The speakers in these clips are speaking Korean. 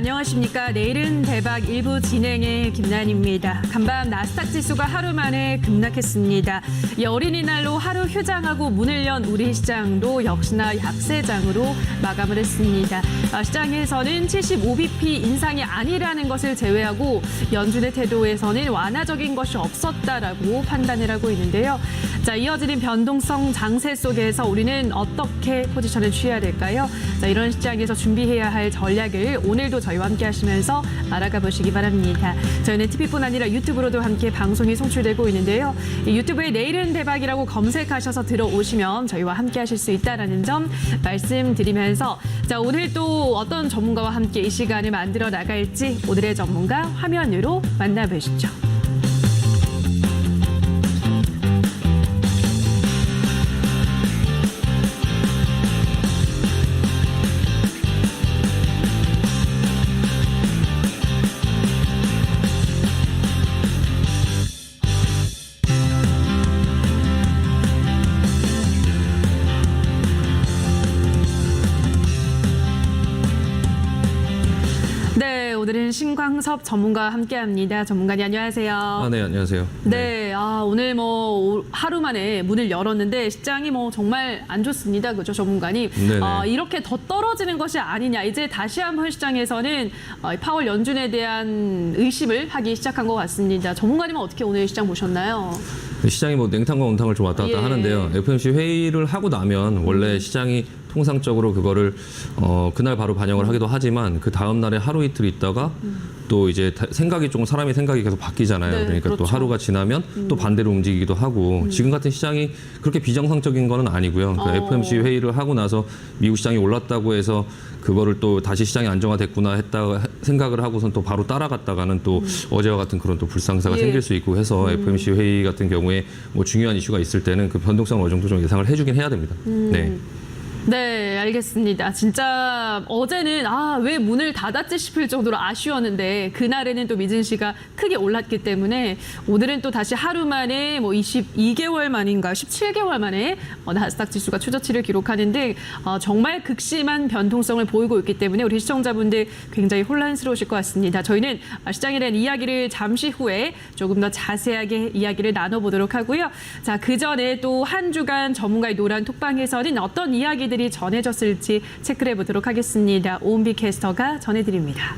안녕하십니까. 내일은 대박 일부 진행의 김나연입니다. 간밤 나스닥 지수가 하루 만에 급락했습니다. 이 어린이날로 하루 휴장하고 문을 연 우리 시장도 역시나 약세장으로 마감을 했습니다. 시장에서는 75bp 인상이 아니라는 것을 제외하고 연준의 태도에서는 완화적인 것이 없었다라고 판단을 하고 있는데요. 자, 이어지는 변동성 장세 속에서 우리는 어떻게 포지션을 취해야 될까요? 자, 이런 시장에서 준비해야 할 전략을 오늘도 저희와 함께 하시면서 알아가 보시기 바랍니다. 저희는 TV뿐 아니라 유튜브로도 함께 방송이 송출되고 있는데요. 유튜브에 내일은 대박이라고 검색하셔서 들어오시면 저희와 함께 하실 수 있다는 점 말씀드리면서 자, 오늘 또 어떤 전문가와 함께 이 시간을 만들어 나갈지 오늘의 전문가 화면으로 만나보시죠. 오늘은 신광섭 전문가와 함께합니다. 전문가님 안녕하세요. 네, 안녕하세요. 네, 오늘 하루 만에 문을 열었는데 시장이 정말 안 좋습니다. 그렇죠, 전문가님? 이렇게 더 떨어지는 것이 아니냐. 이제 다시 한번 시장에서는 파월 연준에 대한 의심을 하기 시작한 것 같습니다. 전문가님은 어떻게 오늘 시장 보셨나요? 시장이 냉탕과 온탕을 좀 왔다 갔다 하는데요. FOMC 회의를 하고 나면 원래 시장이 통상적으로 그거를 그날 바로 반영을 하기도 하지만 그 다음 날에 하루 이틀 있다가 또 이제 사람의 생각이 계속 바뀌잖아요. 네, 그러니까 그렇죠. 또 하루가 지나면 또 반대로 움직이기도 하고 지금 같은 시장이 그렇게 비정상적인 거는 아니고요. 그러니까 FOMC 회의를 하고 나서 미국 시장이 올랐다고 해서 그거를 또 다시 시장이 안정화됐구나 했다 생각을 하고선 또 바로 따라갔다가는 또 어제와 같은 그런 또 불상사가 생길 수 있고 해서 FOMC 회의 같은 경우에 중요한 이슈가 있을 때는 그 변동성을 어느 정도 좀 예상을 해주긴 해야 됩니다. 네, 알겠습니다. 진짜 어제는 왜 문을 닫았지 싶을 정도로 아쉬웠는데 그날에는 또 미증시가 크게 올랐기 때문에 오늘은 또 다시 하루 만에 22개월 만인가 17개월 만에 나스닥 지수가 최저치를 기록하는데 정말 극심한 변동성을 보이고 있기 때문에 우리 시청자분들 굉장히 혼란스러우실 것 같습니다. 저희는 시장에 대한 이야기를 잠시 후에 조금 더 자세하게 이야기를 나눠보도록 하고요. 자, 그 전에 또 한 주간 전문가의 노란 톡방에서는 어떤 이야기들이 전해졌을지 체크를 해보도록 하겠습니다. 오은비 캐스터가 전해드립니다.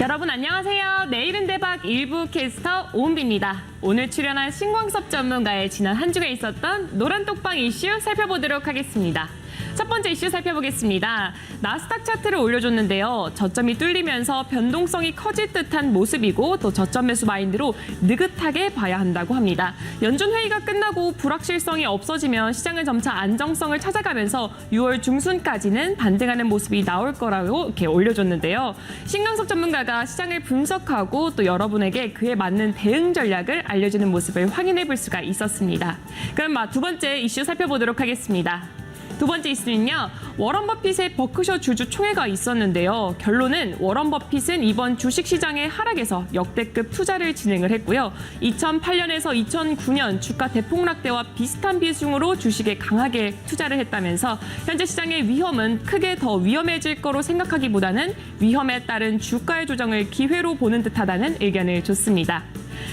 여러분 안녕하세요. 내일은 대박 일부 캐스터 오은비입니다. 오늘 출연한 신광섭 전문가의 지난 한 주가 있었던 노란 톡방 이슈 살펴보도록 하겠습니다. 첫 번째 이슈 살펴보겠습니다. 나스닥 차트를 올려줬는데요. 저점이 뚫리면서 변동성이 커질 듯한 모습이고 또 저점 매수 마인드로 느긋하게 봐야 한다고 합니다. 연준 회의가 끝나고 불확실성이 없어지면 시장은 점차 안정성을 찾아가면서 6월 중순까지는 반등하는 모습이 나올 거라고 이렇게 올려줬는데요. 신광섭 전문가가 시장을 분석하고 또 여러분에게 그에 맞는 대응 전략을 알려주는 모습을 확인해 볼 수가 있었습니다. 그럼 두 번째 이슈 살펴보도록 하겠습니다. 두 번째 이슈는요. 워런 버핏의 버크셔 주주 총회가 있었는데요. 결론은 워런 버핏은 이번 주식시장의 하락에서 역대급 투자를 진행을 했고요. 2008년에서 2009년 주가 대폭락 때와 비슷한 비중으로 주식에 강하게 투자를 했다면서 현재 시장의 위험은 크게 더 위험해질 거로 생각하기보다는 위험에 따른 주가의 조정을 기회로 보는 듯하다는 의견을 줬습니다.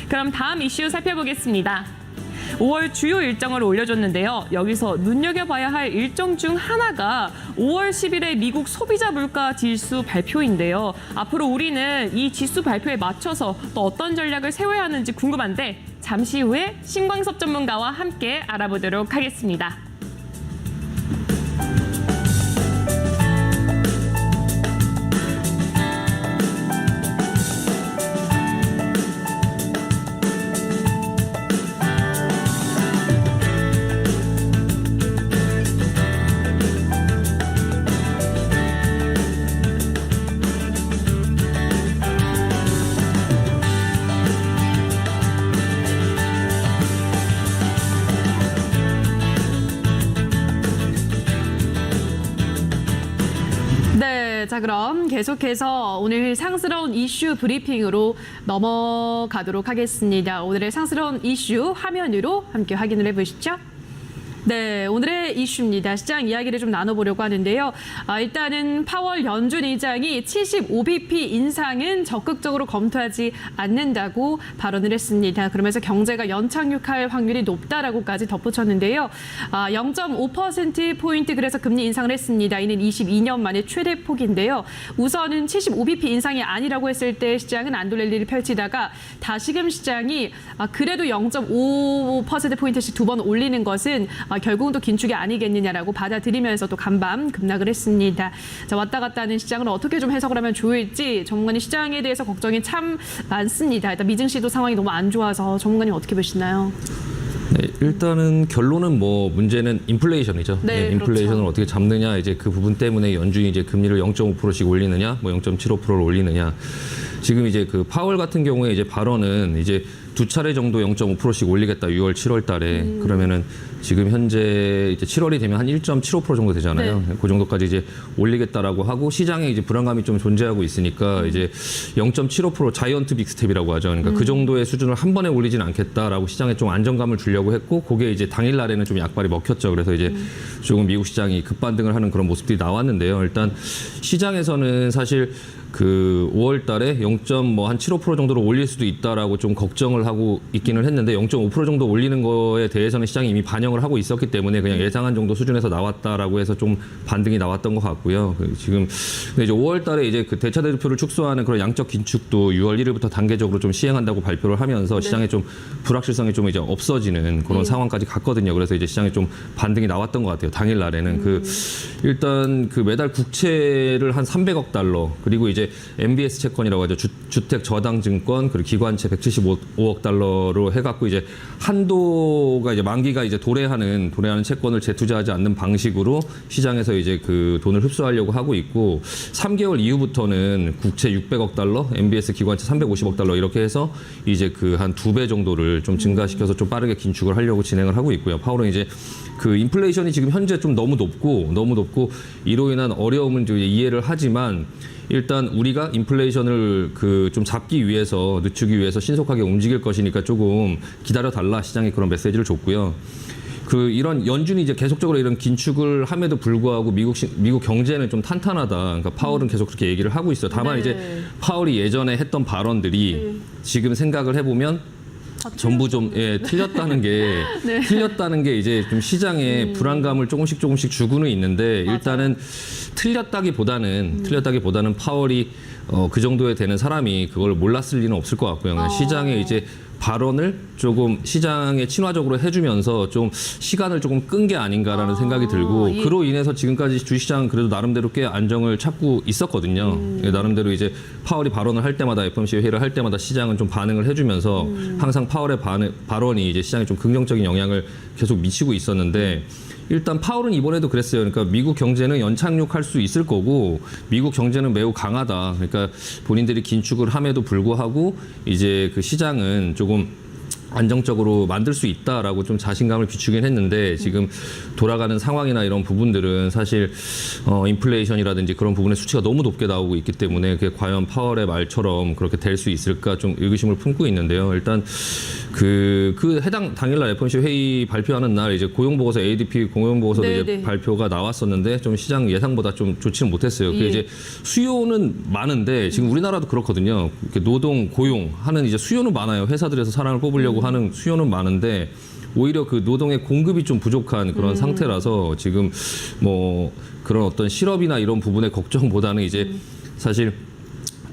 그럼 다음 이슈 살펴보겠습니다. 5월 주요 일정을 올려줬는데요. 여기서 눈여겨봐야 할 일정 중 하나가 5월 10일의 미국 소비자 물가 지수 발표인데요. 앞으로 우리는 이 지수 발표에 맞춰서 또 어떤 전략을 세워야 하는지 궁금한데 잠시 후에 신광섭 전문가와 함께 알아보도록 하겠습니다. 자, 그럼 계속해서 오늘 상스러운 이슈 브리핑으로 넘어가도록 하겠습니다. 오늘의 상스러운 이슈 화면으로 함께 확인을 해보시죠. 네, 오늘의 이슈입니다. 시장 이야기를 좀 나눠보려고 하는데요. 일단은 파월 연준 의장이 75bp 인상은 적극적으로 검토하지 않는다고 발언을 했습니다. 그러면서 경제가 연착륙할 확률이 높다라고까지 덧붙였는데요. 0.5%포인트 그래서 금리 인상을 했습니다. 이는 22년 만에 최대 폭인데요. 우선은 75bp 인상이 아니라고 했을 때 시장은 안도랠리를 펼치다가 다시금 시장이 그래도 0.5%포인트씩 두 번 올리는 것은 결국은 또 긴축이 아니겠느냐라고 받아들이면서 또 간밤 급락을 했습니다. 자, 왔다 갔다 하는 시장을 어떻게 좀 해석을 하면 좋을지 전문가님 시장에 대해서 걱정이 참 많습니다. 일단 미증시도 상황이 너무 안 좋아서 전문가님 어떻게 보시나요? 네, 일단은 결론은 뭐 문제는 인플레이션이죠. 네, 인플레이션을 그렇죠. 어떻게 잡느냐, 이제 그 부분 때문에 연준이 이제 금리를 0.5%씩 올리느냐, 뭐 0.75%를 올리느냐. 지금 이제 그 파월 같은 경우에 이제 발언은 이제 두 차례 정도 0.5%씩 올리겠다. 6월, 7월 달에. 그러면은 지금 현재 이제 7월이 되면 한 1.75% 정도 되잖아요. 그 정도까지 이제 올리겠다라고 하고 시장에 이제 불안감이 좀 존재하고 있으니까 이제 0.75% 자이언트 빅스텝이라고 하죠. 그러니까 그 정도의 수준을 한 번에 올리진 않겠다라고 시장에 좀 안정감을 주려고 했고 그게 이제 당일 날에는 좀 약발이 먹혔죠. 그래서 이제 조금 미국 시장이 급반등을 하는 그런 모습들이 나왔는데요. 일단 시장에서는 사실 그 5월 달에 0.75% 정도로 올릴 수도 있다라고 좀 걱정을 하고 있기는 했는데 0.5% 정도 올리는 거에 대해서는 시장이 이미 반영을 하고 있었기 때문에 그냥 예상한 정도 수준에서 나왔다라고 해서 좀 반등이 나왔던 것 같고요. 지금 근데 이제 5월 달에 이제 그 대차 대조표를 축소하는 그런 양적 긴축도 6월 1일부터 단계적으로 좀 시행한다고 발표를 하면서 시장에 좀 불확실성이 좀 이제 없어지는 그런 상황까지 갔거든요. 그래서 이제 시장에 좀 반등이 나왔던 것 같아요. 당일 날에는 그 일단 그 매달 국채를 한 300억 달러 그리고 이제 MBS 채권이라고 하죠. 주택 저당 증권 그리고 기관채 175억 달러로 해갖고 이제 한도가 이제 만기가 이제 도래하는 채권을 재투자하지 않는 방식으로 시장에서 이제 그 돈을 흡수하려고 하고 있고 3개월 이후부터는 국채 600억 달러, MBS 기관채 350억 달러 이렇게 해서 이제 그 한 2배 정도를 좀 증가시켜서 좀 빠르게 긴축을 하려고 진행을 하고 있고요. 파월은 이제 그 인플레이션이 지금 현재 좀 너무 높고 이로 인한 어려움은 좀 이해를 하지만 일단 우리가 인플레이션을 그 좀 잡기 위해서 늦추기 위해서 신속하게 움직일 것이니까 조금 기다려 달라 시장에 그런 메시지를 줬고요. 그 이런 연준이 이제 계속적으로 이런 긴축을 함에도 불구하고 미국 경제는 좀 탄탄하다. 그러니까 파월은 계속 그렇게 얘기를 하고 있어요. 다만 이제 파월이 예전에 했던 발언들이 지금 생각을 해보면 전부 좀 틀렸다는 게 이제 좀 시장에 불안감을 조금씩 주고는 있는데 일단은 틀렸다기보다는 파월이 그 정도에 되는 사람이 그걸 몰랐을 리는 없을 것 같고요. 그냥 시장에 이제 발언을 조금 시장에 친화적으로 해주면서 좀 시간을 조금 끈 게 아닌가라는 생각이 들고 그로 인해서 지금까지 주식시장은 그래도 나름대로 꽤 안정을 찾고 있었거든요. 나름대로 이제 파월이 발언을 할 때마다 FOMC 회의를 할 때마다 시장은 좀 반응을 해주면서 항상 파월의 발언이 이제 시장에 좀 긍정적인 영향을 계속 미치고 있었는데 일단 파월은 이번에도 그랬어요. 그러니까 미국 경제는 연착륙할 수 있을 거고 미국 경제는 매우 강하다. 그러니까 본인들이 긴축을 함에도 불구하고 이제 그 시장은 조금 안정적으로 만들 수 있다라고 좀 자신감을 비추긴 했는데 지금 돌아가는 상황이나 이런 부분들은 사실 인플레이션이라든지 그런 부분의 수치가 너무 높게 나오고 있기 때문에 그게 과연 파월의 말처럼 그렇게 될 수 있을까 좀 의구심을 품고 있는데요. 일단 그 해당 당일날 FOMC 회의 발표하는 날 이제 고용보고서 ADP 고용보고서도 이제 발표가 나왔었는데 좀 시장 예상보다 좀 좋지는 못했어요. 그게 이제 수요는 많은데 지금 우리나라도 그렇거든요. 이렇게 노동 고용 하는 이제 수요는 많아요. 회사들에서 사람을 뽑으려고 하는 수요는 많은데 오히려 그 노동의 공급이 좀 부족한 그런 상태라서 지금 뭐 그런 어떤 실업이나 이런 부분의 걱정보다는 이제 사실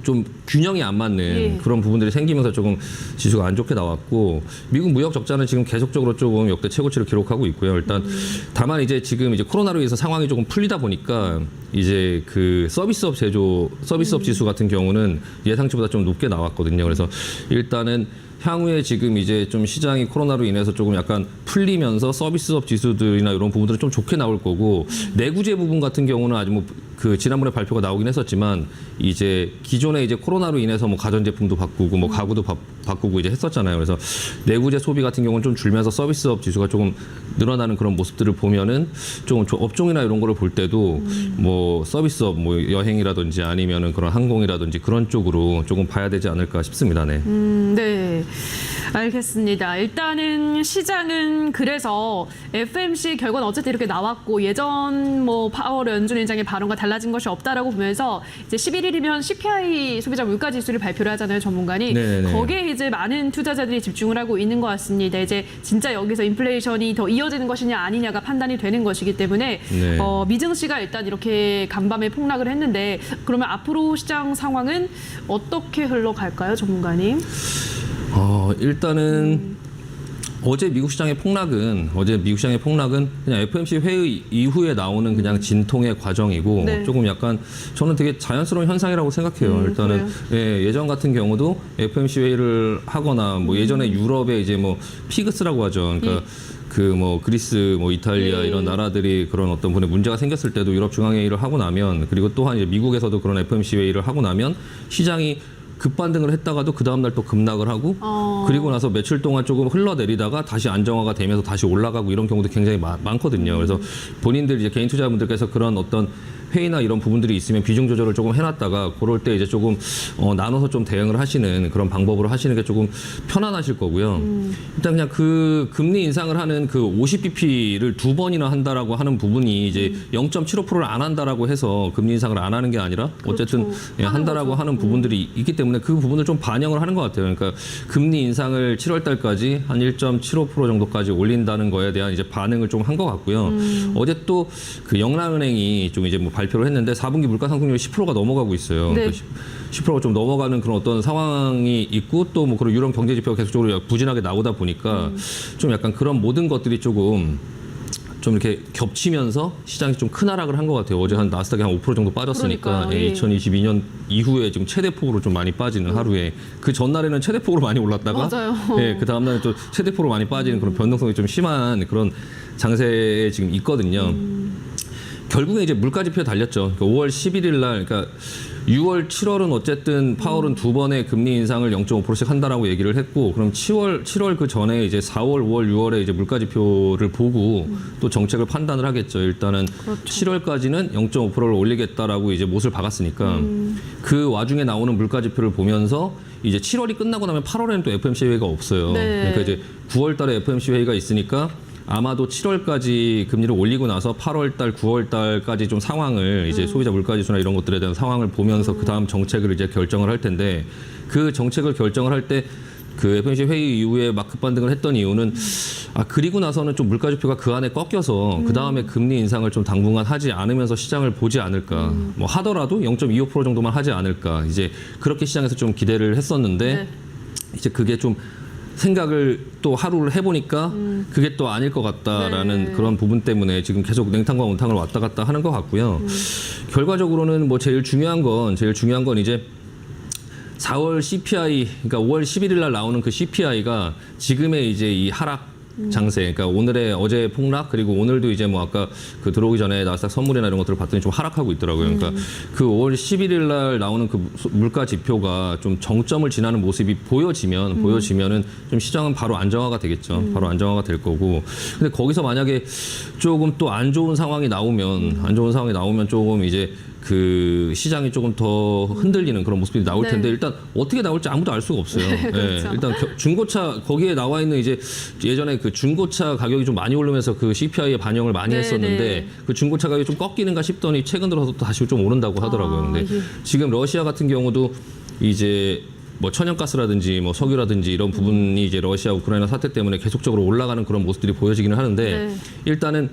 좀 균형이 안 맞는 그런 부분들이 생기면서 조금 지수가 안 좋게 나왔고 미국 무역 적자는 지금 계속적으로 조금 역대 최고치를 기록하고 있고요. 일단 다만 이제 지금 이제 코로나로 인해서 상황이 조금 풀리다 보니까 이제 그 서비스업 지수 같은 경우는 예상치보다 좀 높게 나왔거든요. 그래서 일단은 향후에 지금 이제 좀 시장이 코로나로 인해서 조금 약간 풀리면서 서비스업 지수들이나 이런 부분들은 좀 좋게 나올 거고 내구재 부분 같은 경우는 아직 뭐 그 지난번에 발표가 나오긴 했었지만 이제 기존에 이제 코로나로 인해서 뭐 가전제품도 바꾸고 뭐 가구도 바꾸고 이제 했었잖아요. 그래서 내구재 소비 같은 경우는 좀 줄면서 서비스업 지수가 조금 늘어나는 그런 모습들을 보면은 조금 업종이나 이런 거를 볼 때도 뭐 서비스업 뭐 여행이라든지 아니면은 그런 항공이라든지 그런 쪽으로 조금 봐야 되지 않을까 싶습니다. 네. 네. 알겠습니다. 일단은 시장은 그래서 FMC 결과는 어쨌든 이렇게 나왔고 예전 뭐 파월 연준위원장의 발언과 달라진 것이 없다라고 보면서 이제 11일이면 CPI 소비자 물가 지수를 발표를 하잖아요, 전문가니. 네네. 거기에 이제 많은 투자자들이 집중을 하고 있는 것 같습니다. 이제 진짜 여기서 인플레이션이 더 이어지는 것이냐 아니냐가 판단이 되는 것이기 때문에 네. 미증시가 일단 이렇게 간밤에 폭락을 했는데 그러면 앞으로 시장 상황은 어떻게 흘러갈까요, 전문가님? 일단은 어제 미국 시장의 폭락은 그냥 FOMC 회의 이후에 나오는 그냥 진통의 과정이고 네. 조금 약간 저는 되게 자연스러운 현상이라고 생각해요. 일단은 예전 같은 경우도 FOMC 회의를 하거나 뭐 예전에 유럽에 이제 뭐 피그스라고 하죠. 그러니까 그 뭐 그리스, 뭐 이탈리아 이런 나라들이 그런 어떤 분의 문제가 생겼을 때도 유럽 중앙회의를 하고 나면 그리고 또한 이제 미국에서도 그런 FOMC 회의를 하고 나면 시장이 급반등을 했다가도 그 다음날 또 급락을 하고 그리고 나서 며칠 동안 조금 흘러내리다가 다시 안정화가 되면서 다시 올라가고 이런 경우도 굉장히 많거든요. 그래서 본인들 이제 개인 투자자분들께서 그런 어떤 회의나 이런 부분들이 있으면 비중 조절을 조금 해놨다가 그럴 때 이제 조금 나눠서 좀 대응을 하시는 그런 방법으로 하시는 게 조금 편안하실 거고요. 일단 그냥 그 금리 인상을 하는 그 50bp를 두 번이나 한다라고 하는 부분이 이제 0.75%를 안 한다라고 해서 금리 인상을 안 하는 게 아니라 어쨌든 그렇죠. 예, 한다라고 하는 부분들이 있기 때문에 그 부분을 좀 반영을 하는 것 같아요. 그러니까 금리 인상을 7월 달까지 한 1.75% 정도까지 올린다는 거에 대한 이제 반응을 좀 한 것 같고요. 어제 또 그 영남은행이 좀 이제 뭐 발표를 했는데 4분기 물가 상승률이 10%가 넘어가고 있어요. 네. 그러니까 10%가 좀 넘어가는 그런 어떤 상황이 있고 또 뭐 그런 유럽 경제 지표가 계속적으로 부진하게 나오다 보니까 좀 약간 그런 모든 것들이 조금 좀 이렇게 겹치면서 시장이 좀 큰 하락을 한 것 같아요. 어제 한 나스닥이 한 5% 정도 빠졌으니까 그러니까요. 예. 2022년 이후에 지금 최대폭으로 좀 많이 빠지는 하루에 그 전날에는 최대폭으로 많이 올랐다가 맞아요. 예, 그 다음날에 또 최대폭으로 많이 빠지는 그런 변동성이 좀 심한 그런 장세에 지금 있거든요. 결국에 이제 물가 지표에 달렸죠. 그러니까 5월 11일 날, 그러니까 6월, 7월은 어쨌든 파월은 두 번의 금리 인상을 0.5%씩 한다라고 얘기를 했고, 그럼 7월 그 전에 이제 4월, 5월, 6월에 이제 물가 지표를 보고 또 정책을 판단을 하겠죠. 일단은 그렇죠. 7월까지는 0.5%를 올리겠다라고 이제 못을 박았으니까 그 와중에 나오는 물가 지표를 보면서 이제 7월이 끝나고 나면 8월에는 또 FOMC 회의가 없어요. 네. 그러니까 이제 9월 달에 FOMC 회의가 있으니까 아마도 7월까지 금리를 올리고 나서 8월 달, 9월 달까지 좀 상황을 이제 소비자 물가 지수나 이런 것들에 대한 상황을 보면서 그 다음 정책을 이제 결정을 할 텐데 그 정책을 결정을 할 때 그 FOMC 회의 이후에 막 급반등을 했던 이유는 그리고 나서는 좀 물가 지표가 그 안에 꺾여서 그 다음에 금리 인상을 좀 당분간 하지 않으면서 시장을 보지 않을까. 뭐 하더라도 0.25% 정도만 하지 않을까. 이제 그렇게 시장에서 좀 기대를 했었는데 네. 이제 그게 좀 생각을 또 하루를 해보니까 그게 또 아닐 것 같다라는 네. 그런 부분 때문에 지금 계속 냉탕과 온탕을 왔다 갔다 하는 것 같고요. 결과적으로는 뭐 제일 중요한 건 이제 4월 CPI, 그러니까 5월 11일 날 나오는 그 CPI가 지금의 이제 이 하락 장세, 그러니까 오늘의 어제 폭락 그리고 오늘도 이제 뭐 아까 그 들어오기 전에 나스닥 선물이나 이런 것들을 봤더니 좀 하락하고 있더라고요. 그러니까 그 5월 11일 날 나오는 그 물가 지표가 좀 정점을 지나는 모습이 보여지면은 좀 시장은 바로 안정화가 되겠죠. 바로 안정화가 될 거고. 근데 거기서 만약에 조금 또 안 좋은 상황이 나오면 조금 이제 그 시장이 조금 더 흔들리는 그런 모습이 나올 네. 텐데 일단 어떻게 나올지 아무도 알 수가 없어요. 그렇죠. 일단 중고차 거기에 나와 있는 이제 예전에 그 중고차 가격이 좀 많이 오르면서 그 CPI에 반영을 많이 네, 했었는데 네. 그 중고차 가격이 좀 꺾이는가 싶더니 최근 들어서 또 다시 좀 오른다고 하더라고요. 근데 예. 지금 러시아 같은 경우도 이제 뭐 천연가스라든지 뭐 석유라든지 이런 부분이 이제 러시아 우크라이나 사태 때문에 계속적으로 올라가는 그런 모습들이 보여지기는 하는데 네. 일단은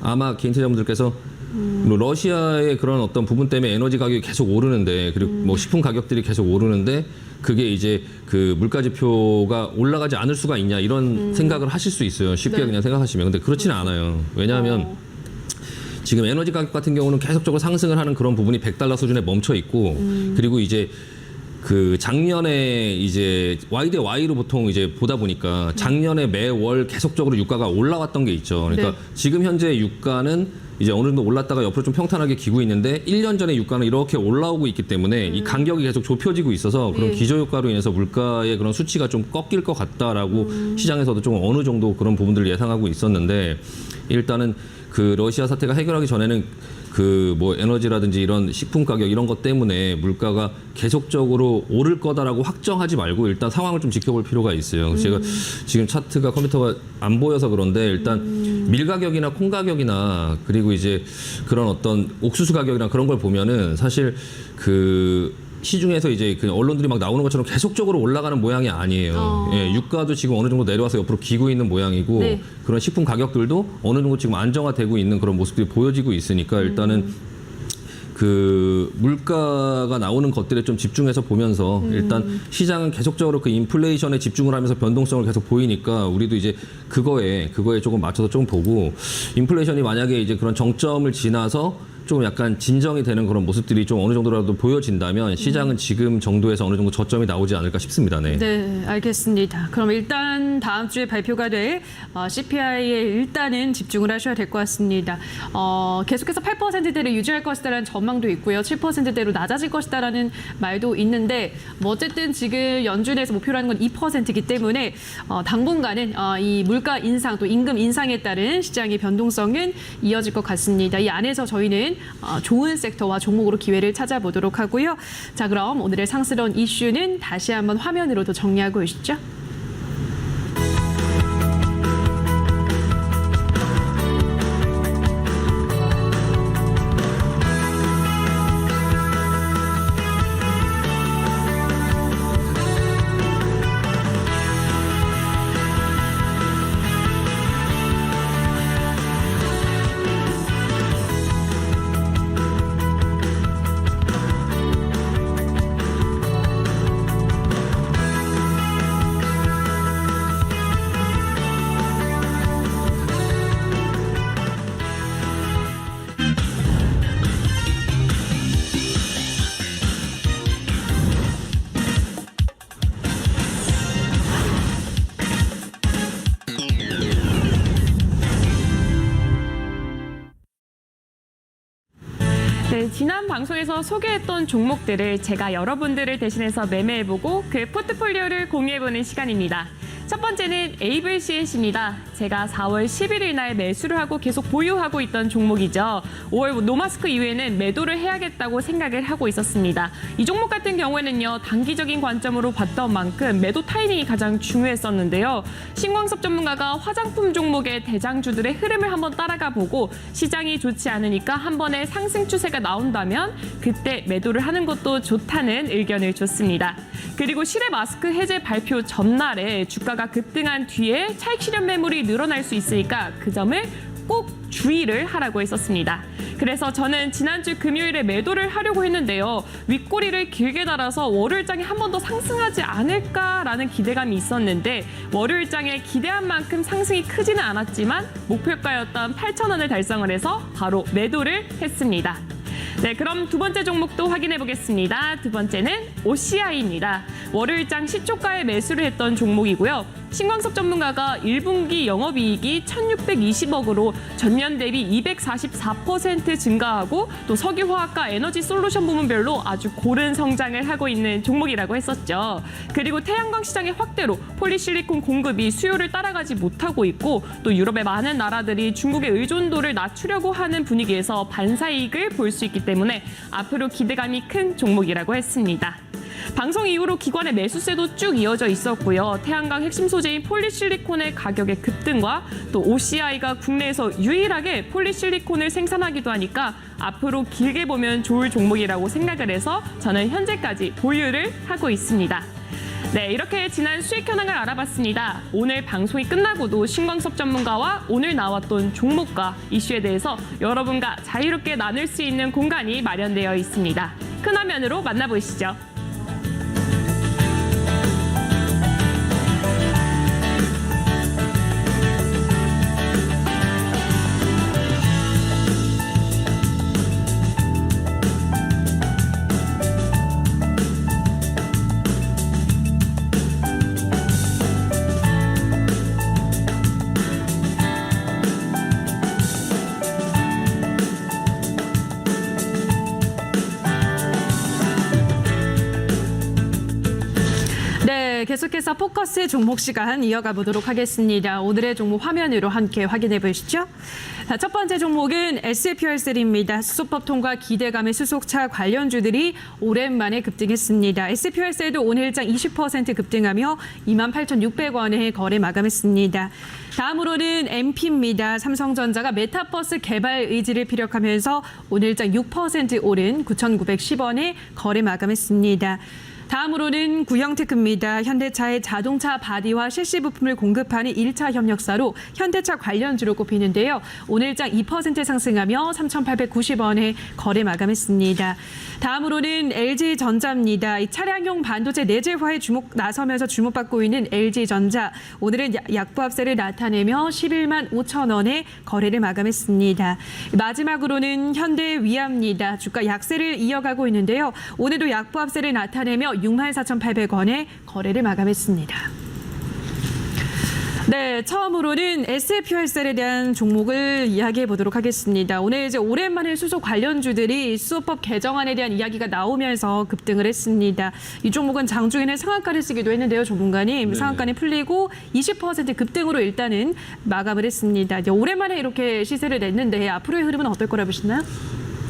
아마 개인 투자자분들께서 뭐 러시아의 그런 어떤 부분 때문에 에너지 가격이 계속 오르는데 그리고 뭐 식품 가격들이 계속 오르는데 그게 이제 그 물가 지표가 올라가지 않을 수가 있냐 이런 생각을 하실 수 있어요. 쉽게 네. 그냥 생각하시면. 근데 그렇지는 않아요. 왜냐하면 지금 에너지 가격 같은 경우는 계속적으로 상승을 하는 그런 부분이 $100 수준에 멈춰 있고 그리고 이제 그 작년에 이제 Y 대 Y로 보통 이제 보다 보니까 작년에 매월 계속적으로 유가가 올라왔던 게 있죠. 그러니까 네. 지금 현재 유가는 이제 어느 정도 올랐다가 옆으로 좀 평탄하게 기고 있는데 1년 전에 유가는 이렇게 올라오고 있기 때문에 이 간격이 계속 좁혀지고 있어서 그런 예. 기저효과로 인해서 물가의 그런 수치가 좀 꺾일 것 같다라고 시장에서도 좀 어느 정도 그런 부분들을 예상하고 있었는데 일단은 그 러시아 사태가 해결하기 전에는 그 뭐 에너지라든지 이런 식품 가격 이런 것 때문에 물가가 계속적으로 오를 거다라고 확정하지 말고 일단 상황을 좀 지켜볼 필요가 있어요. 제가 지금 차트가 컴퓨터가 안 보여서 그런데 일단 밀 가격이나 콩 가격이나 그리고 이제 그런 어떤 옥수수 가격이나 그런 걸 보면은 사실 그 시중에서 이제 그 언론들이 막 나오는 것처럼 계속적으로 올라가는 모양이 아니에요. 예, 유가도 지금 어느 정도 내려와서 옆으로 기고 있는 모양이고 네. 그런 식품 가격들도 어느 정도 지금 안정화되고 있는 그런 모습들이 보여지고 있으니까 일단은 그 물가가 나오는 것들에 좀 집중해서 보면서 일단 시장은 계속적으로 그 인플레이션에 집중을 하면서 변동성을 계속 보이니까 우리도 이제 그거에 조금 맞춰서 좀 보고 인플레이션이 만약에 이제 그런 정점을 지나서 좀 약간 진정이 되는 그런 모습들이 좀 어느 정도라도 보여진다면 시장은 지금 정도에서 어느 정도 저점이 나오지 않을까 싶습니다. 네. 네, 알겠습니다. 그럼 일단 다음 주에 발표가 될 CPI에 일단은 집중을 하셔야 될 것 같습니다. 계속해서 8%대를 유지할 것이다라는 전망도 있고요. 7%대로 낮아질 것이다라는 말도 있는데 뭐 어쨌든 지금 연준에서 목표라는 건 2%이기 때문에 당분간은 이 물가 인상 또 임금 인상에 따른 시장의 변동성은 이어질 것 같습니다. 이 안에서 저희는 좋은 섹터와 종목으로 기회를 찾아보도록 하고요. 자, 그럼 오늘의 상스러운 이슈는 다시 한번 화면으로도 정리하고 오시죠. 네, 지난 방송에서 소개했던 종목들을 제가 여러분들을 대신해서 매매해보고 그 포트폴리오를 공유해보는 시간입니다. 첫 번째는 에이블CNC입니다. 제가 4월 11일 날 매수를 하고 계속 보유하고 있던 종목이죠. 5월 노마스크 이후에는 매도를 해야겠다고 생각을 하고 있었습니다. 이 종목 같은 경우에는요, 단기적인 관점으로 봤던 만큼 매도 타이밍이 가장 중요했었는데요. 신광섭 전문가가 화장품 종목의 대장주들의 흐름을 한번 따라가 보고 시장이 좋지 않으니까 한 번에 상승 추세가 나온다면 그때 매도를 하는 것도 좋다는 의견을 줬습니다. 그리고 실외 마스크 해제 발표 전날에 주가가 급등한 뒤에 차익 실현 매물이 늘어날 수 있으니까 그 점을 꼭 주의를 하라고 했었습니다. 그래서 저는 지난주 금요일에 매도를 하려고 했는데요. 윗꼬리를 길게 달아서 월요일장에 한 번 더 상승하지 않을까라는 기대감이 있었는데 월요일장에 기대한 만큼 상승이 크지는 않았지만 목표가였던 8,000원을 달성을 해서 바로 매도를 했습니다. 네, 그럼 두 번째 종목도 확인해 보겠습니다. 두 번째는 OCI입니다. 월요일장 시초가에 매수를 했던 종목이고요. 신광섭 전문가가 1분기 영업이익이 1,620억으로 전년 대비 244% 증가하고 또 석유화학과 에너지 솔루션 부문별로 아주 고른 성장을 하고 있는 종목이라고 했었죠. 그리고 태양광 시장의 확대로 폴리실리콘 공급이 수요를 따라가지 못하고 있고 또 유럽의 많은 나라들이 중국의 의존도를 낮추려고 하는 분위기에서 반사이익을 볼 수 있기 때문에 앞으로 기대감이 큰 종목이라고 했습니다. 방송 이후로 기관의 매수세도 쭉 이어져 있었고요. 태양광 핵심 소재인 폴리실리콘의 가격의 급등과 또 OCI가 국내에서 유일하게 폴리실리콘을 생산하기도 하니까 앞으로 길게 보면 좋을 종목이라고 생각을 해서 저는 현재까지 보유를 하고 있습니다. 네, 이렇게 지난 수익 현황을 알아봤습니다. 오늘 방송이 끝나고도 신광섭 전문가와 오늘 나왔던 종목과 이슈에 대해서 여러분과 자유롭게 나눌 수 있는 공간이 마련되어 있습니다. 큰 화면으로 만나보시죠. 네, 계속해서 포커스 종목 시간 이어가 보도록 하겠습니다. 오늘의 종목 화면으로 함께 확인해 보시죠. 자, 첫 번째 종목은 SP혈셀입니다. 수소법 통과 기대감의 수소차 관련주들이 오랜만에 급등했습니다. SP혈셀도 오늘 일장 20% 급등하며 28,600원에 거래 마감했습니다. 다음으로는 MP입니다. 삼성전자가 메타버스 개발 의지를 피력하면서 오늘 일장 6% 오른 9,910원에 거래 마감했습니다. 다음으로는 구형테크입니다. 현대차의 자동차 바디와 셰시 부품을 공급하는 1차 협력사로 현대차 관련주로 꼽히는데요. 오늘 일장 2% 상승하며 3,890원에 거래 마감했습니다. 다음으로는 LG전자입니다. 이 차량용 반도체 내재화에 나서면서 주목받고 있는 LG전자. 오늘은 약보합세를 나타내며 11만 5천 원에 거래를 마감했습니다. 마지막으로는 현대위아입니다. 주가 약세를 이어가고 있는데요. 오늘도 약보합세를 나타내며 64,800원에 거래를 마감했습니다. 네, 처음으로는 SP혈셀에 대한 종목을 이야기해 보도록 하겠습니다. 오늘 이제 오랜만에 수소 관련주들이 수소법 개정안에 대한 이야기가 나오면서 급등을 했습니다. 이 종목은 장중에는 상한가를 쓰기도 했는데요, 조분가님. 상한가는 풀리고 20% 급등으로 일단은 마감을 했습니다. 이제 오랜만에 이렇게 시세를 냈는데 앞으로의 흐름은 어떨 거라 보시나요?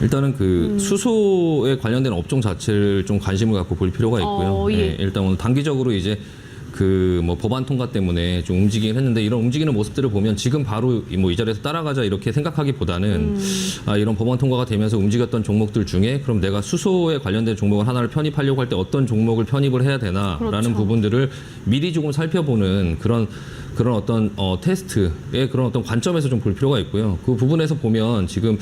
일단은 그 수소에 관련된 업종 자체를 좀 관심을 갖고 볼 필요가 있고요. 예. 네, 일단 오늘 단기적으로 이제 그 뭐 법안 통과 때문에 좀 움직이긴 했는데 이런 움직이는 모습들을 보면 지금 바로 뭐 이 자리에서 따라가자 이렇게 생각하기보다는 이런 법안 통과가 되면서 움직였던 종목들 중에 그럼 내가 수소에 관련된 종목을 하나를 편입하려고 할 때 어떤 종목을 편입을 해야 되나라는 그렇죠. 부분들을 미리 조금 살펴보는 그런 어떤 테스트의 그런 어떤 관점에서 좀 볼 필요가 있고요. 그 부분에서 보면 지금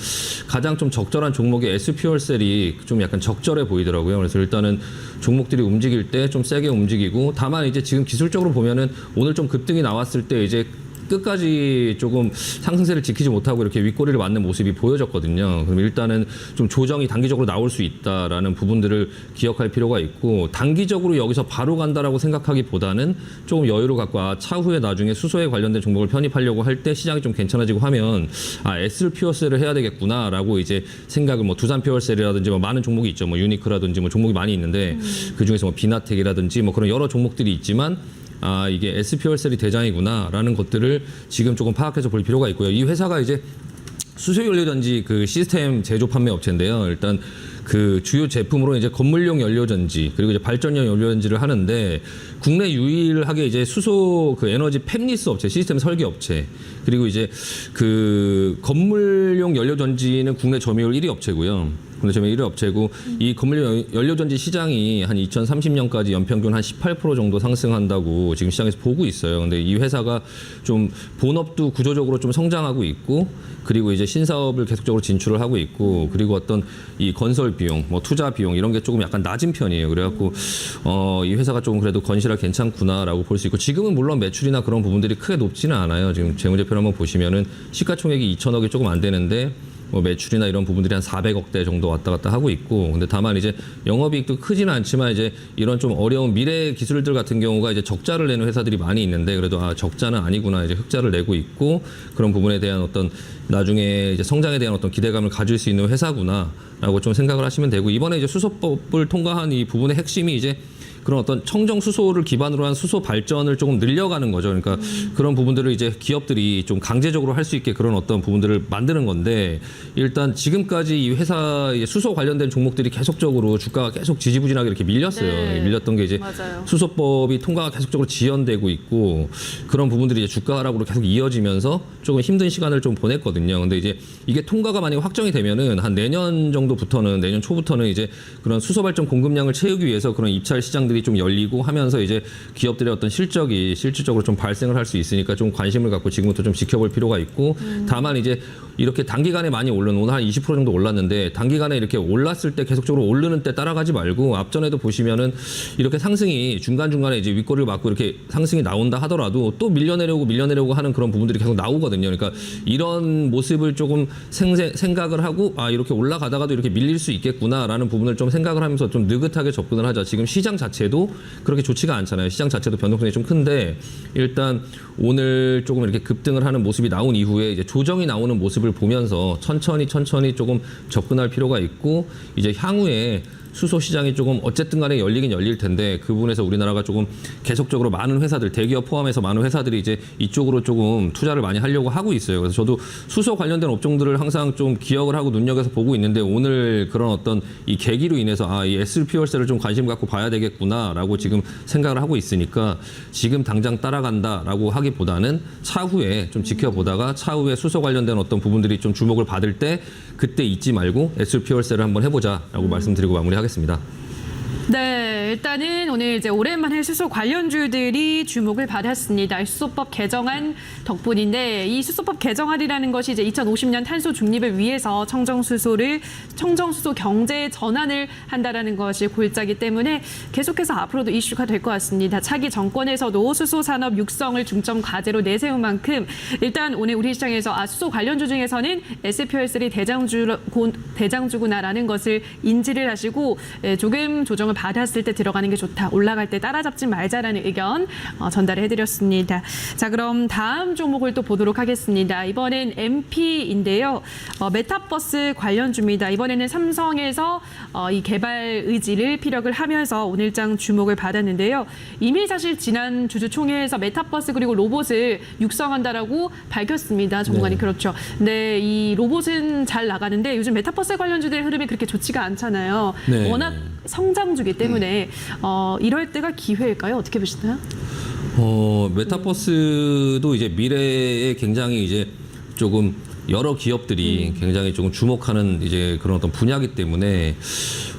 가장 좀 적절한 종목의 SP혈셀이 좀 약간 적절해 보이더라고요. 그래서 일단은 종목들이 움직일 때 좀 세게 움직이고 다만 이제 지금 기술적으로 보면은 오늘 좀 급등이 나왔을 때 이제 끝까지 조금 상승세를 지키지 못하고 이렇게 윗꼬리를 맞는 모습이 보여졌거든요. 그럼 일단은 좀 조정이 단기적으로 나올 수 있다라는 부분들을 기억할 필요가 있고 단기적으로 여기서 바로 간다라고 생각하기보다는 조금 여유를 갖고 차후에 나중에 수소에 관련된 종목을 편입하려고 할 때 시장이 좀 괜찮아지고 하면 SP혈셀을 해야 되겠구나라고 이제 생각을 뭐 두산퓨얼셀이라든지 뭐 많은 종목이 있죠. 뭐 유니크라든지 뭐 종목이 많이 있는데 그 중에서 뭐 비나텍이라든지 뭐 그런 여러 종목들이 있지만 이게 SP혈셀이 대장이구나라는 것들을 지금 조금 파악해서 볼 필요가 있고요. 이 회사가 이제 수소연료전지 그 시스템 제조 판매 업체인데요. 일단 그 주요 제품으로 이제 건물용 연료전지 그리고 이제 발전용 연료전지를 하는데 국내 유일하게 이제 수소 그 에너지 팹리스 업체 시스템 설계 업체 그리고 이제 그 건물용 연료전지는 국내 점유율 1위 업체고요. 국내 점유율 1위 업체고 이 건물용 연료전지 시장이 한 2030년까지 연평균 한 18% 정도 상승한다고 지금 시장에서 보고 있어요. 근데 이 회사가 좀 본업도 구조적으로 좀 성장하고 있고 그리고 이제 신사업을 계속적으로 진출을 하고 있고 그리고 어떤 이 건설 비용, 뭐 투자 비용 이런 게 조금 약간 낮은 편이에요. 그래갖고 이 회사가 조금 그래도 건실하게 괜찮구나라고 볼 수 있고 지금은 물론 매출이나 그런 부분들이 크게 높지는 않아요. 지금 재무제표를 한번 보시면은 시가총액이 2천억이 조금 안 되는데 뭐 매출이나 이런 부분들이 한 400억대 정도 왔다 갔다 하고 있고 근데 다만 이제 영업이익도 크지는 않지만 이제 이런 좀 어려운 미래 기술들 같은 경우가 이제 적자를 내는 회사들이 많이 있는데 그래도 적자는 아니구나 이제 흑자를 내고 있고 그런 부분에 대한 어떤 나중에 이제 성장에 대한 어떤 기대감을 가질 수 있는 회사구나라고 좀 생각을 하시면 되고 이번에 이제 수소법을 통과한 이 부분의 핵심이 이제 그런 어떤 청정 수소를 기반으로 한 수소 발전을 조금 늘려가는 거죠. 그러니까 그런 부분들을 이제 기업들이 좀 강제적으로 할 수 있게 그런 어떤 부분들을 만드는 건데 일단 지금까지 이 회사 수소 관련된 종목들이 계속적으로 주가가 계속 지지부진하게 이렇게 밀렸어요. 네. 밀렸던 게 이제 맞아요. 수소법이 통과가 계속적으로 지연되고 있고 그런 부분들이 이제 주가 하락으로 계속 이어지면서 조금 힘든 시간을 좀 보냈거든요. 근데 이제 이게 통과가 만약에 확정이 되면은 한 내년 정도부터는 내년 초부터는 이제 그런 수소 발전 공급량을 채우기 위해서 그런 입찰 시장들이 좀 열리고 하면서 이제 기업들의 어떤 실적이 실질적으로 좀 발생을 할 수 있으니까 좀 관심을 갖고 지금부터 좀 지켜볼 필요가 있고 다만 이제 이렇게 단기간에 많이 오른 오늘 한 20% 정도 올랐는데 단기간에 이렇게 올랐을 때 계속적으로 오르는 때 따라가지 말고 앞전에도 보시면은 이렇게 상승이 중간중간에 이제 윗꼬리를 맞고 이렇게 상승이 나온다 하더라도 또 밀려내려고 하는 그런 부분들이 계속 나오거든요. 그러니까 이런 모습을 조금 생각을 하고 이렇게 올라가다가도 이렇게 밀릴 수 있겠구나라는 부분을 좀 생각을 하면서 좀 느긋하게 접근을 하자. 지금 시장 자체도 그렇게 좋지가 않잖아요. 시장 자체도 변동성이 좀 큰데 일단 오늘 조금 이렇게 급등을 하는 모습이 나온 이후에 이제 조정이 나오는 모습을 보면서 천천히 조금 접근할 필요가 있고 이제 향후에 수소 시장이 조금 어쨌든 간에 열리긴 열릴 텐데 그 부분에서 우리나라가 조금 계속적으로 많은 회사들, 대기업 포함해서 많은 회사들이 이제 이쪽으로 조금 투자를 많이 하려고 하고 있어요. 그래서 저도 수소 관련된 업종들을 항상 좀 기억을 하고 눈여겨서 보고 있는데 오늘 그런 어떤 이 계기로 인해서 이 S&P 월세를 좀 관심 갖고 봐야 되겠구나라고 지금 생각을 하고 있으니까 지금 당장 따라간다라고 하기보다는 차후에 좀 지켜보다가 차후에 수소 관련된 어떤 부분들이 좀 주목을 받을 때 그때 잊지 말고 S&P 월세를 한번 해보자라고 말씀드리고 마무리하겠습니다. 네, 일단은 오늘 이제 오랜만에 수소 관련주들이 주목을 받았습니다. 수소법 개정안 덕분인데 이 수소법 개정안이라는 것이 이제 2050년 탄소 중립을 위해서 청정수소 경제 전환을 한다라는 것이 골자기 때문에 계속해서 앞으로도 이슈가 될 것 같습니다. 차기 정권에서도 수소 산업 육성을 중점 과제로 내세운 만큼 일단 오늘 우리 시장에서 수소 관련주 중에서는 S&P500이 대장주구나라는 것을 인지를 하시고 조금 조정을 받았을 때 들어가는 게 좋다. 올라갈 때 따라잡지 말자라는 의견 전달해드렸습니다. 자, 그럼 다음 종목을 또 보도록 하겠습니다. 이번엔 MP인데요. 메타버스 관련주입니다. 이번에는 삼성에서 이 개발 의지를 피력을 하면서 오늘장 주목을 받았는데요. 이미 사실 지난 주주총회에서 메타버스 그리고 로봇을 육성한다라고 밝혔습니다. 전문가님. 네. 그렇죠. 네, 이 로봇은 잘 나가는데 요즘 메타버스 관련주들의 흐름이 그렇게 좋지가 않잖아요. 네. 워낙 성장주기 때문에 이럴 때가 기회일까요? 어떻게 보시나요? 메타버스도 이제 미래에 굉장히 이제 조금 여러 기업들이 굉장히 조금 주목하는 이제 그런 어떤 분야이기 때문에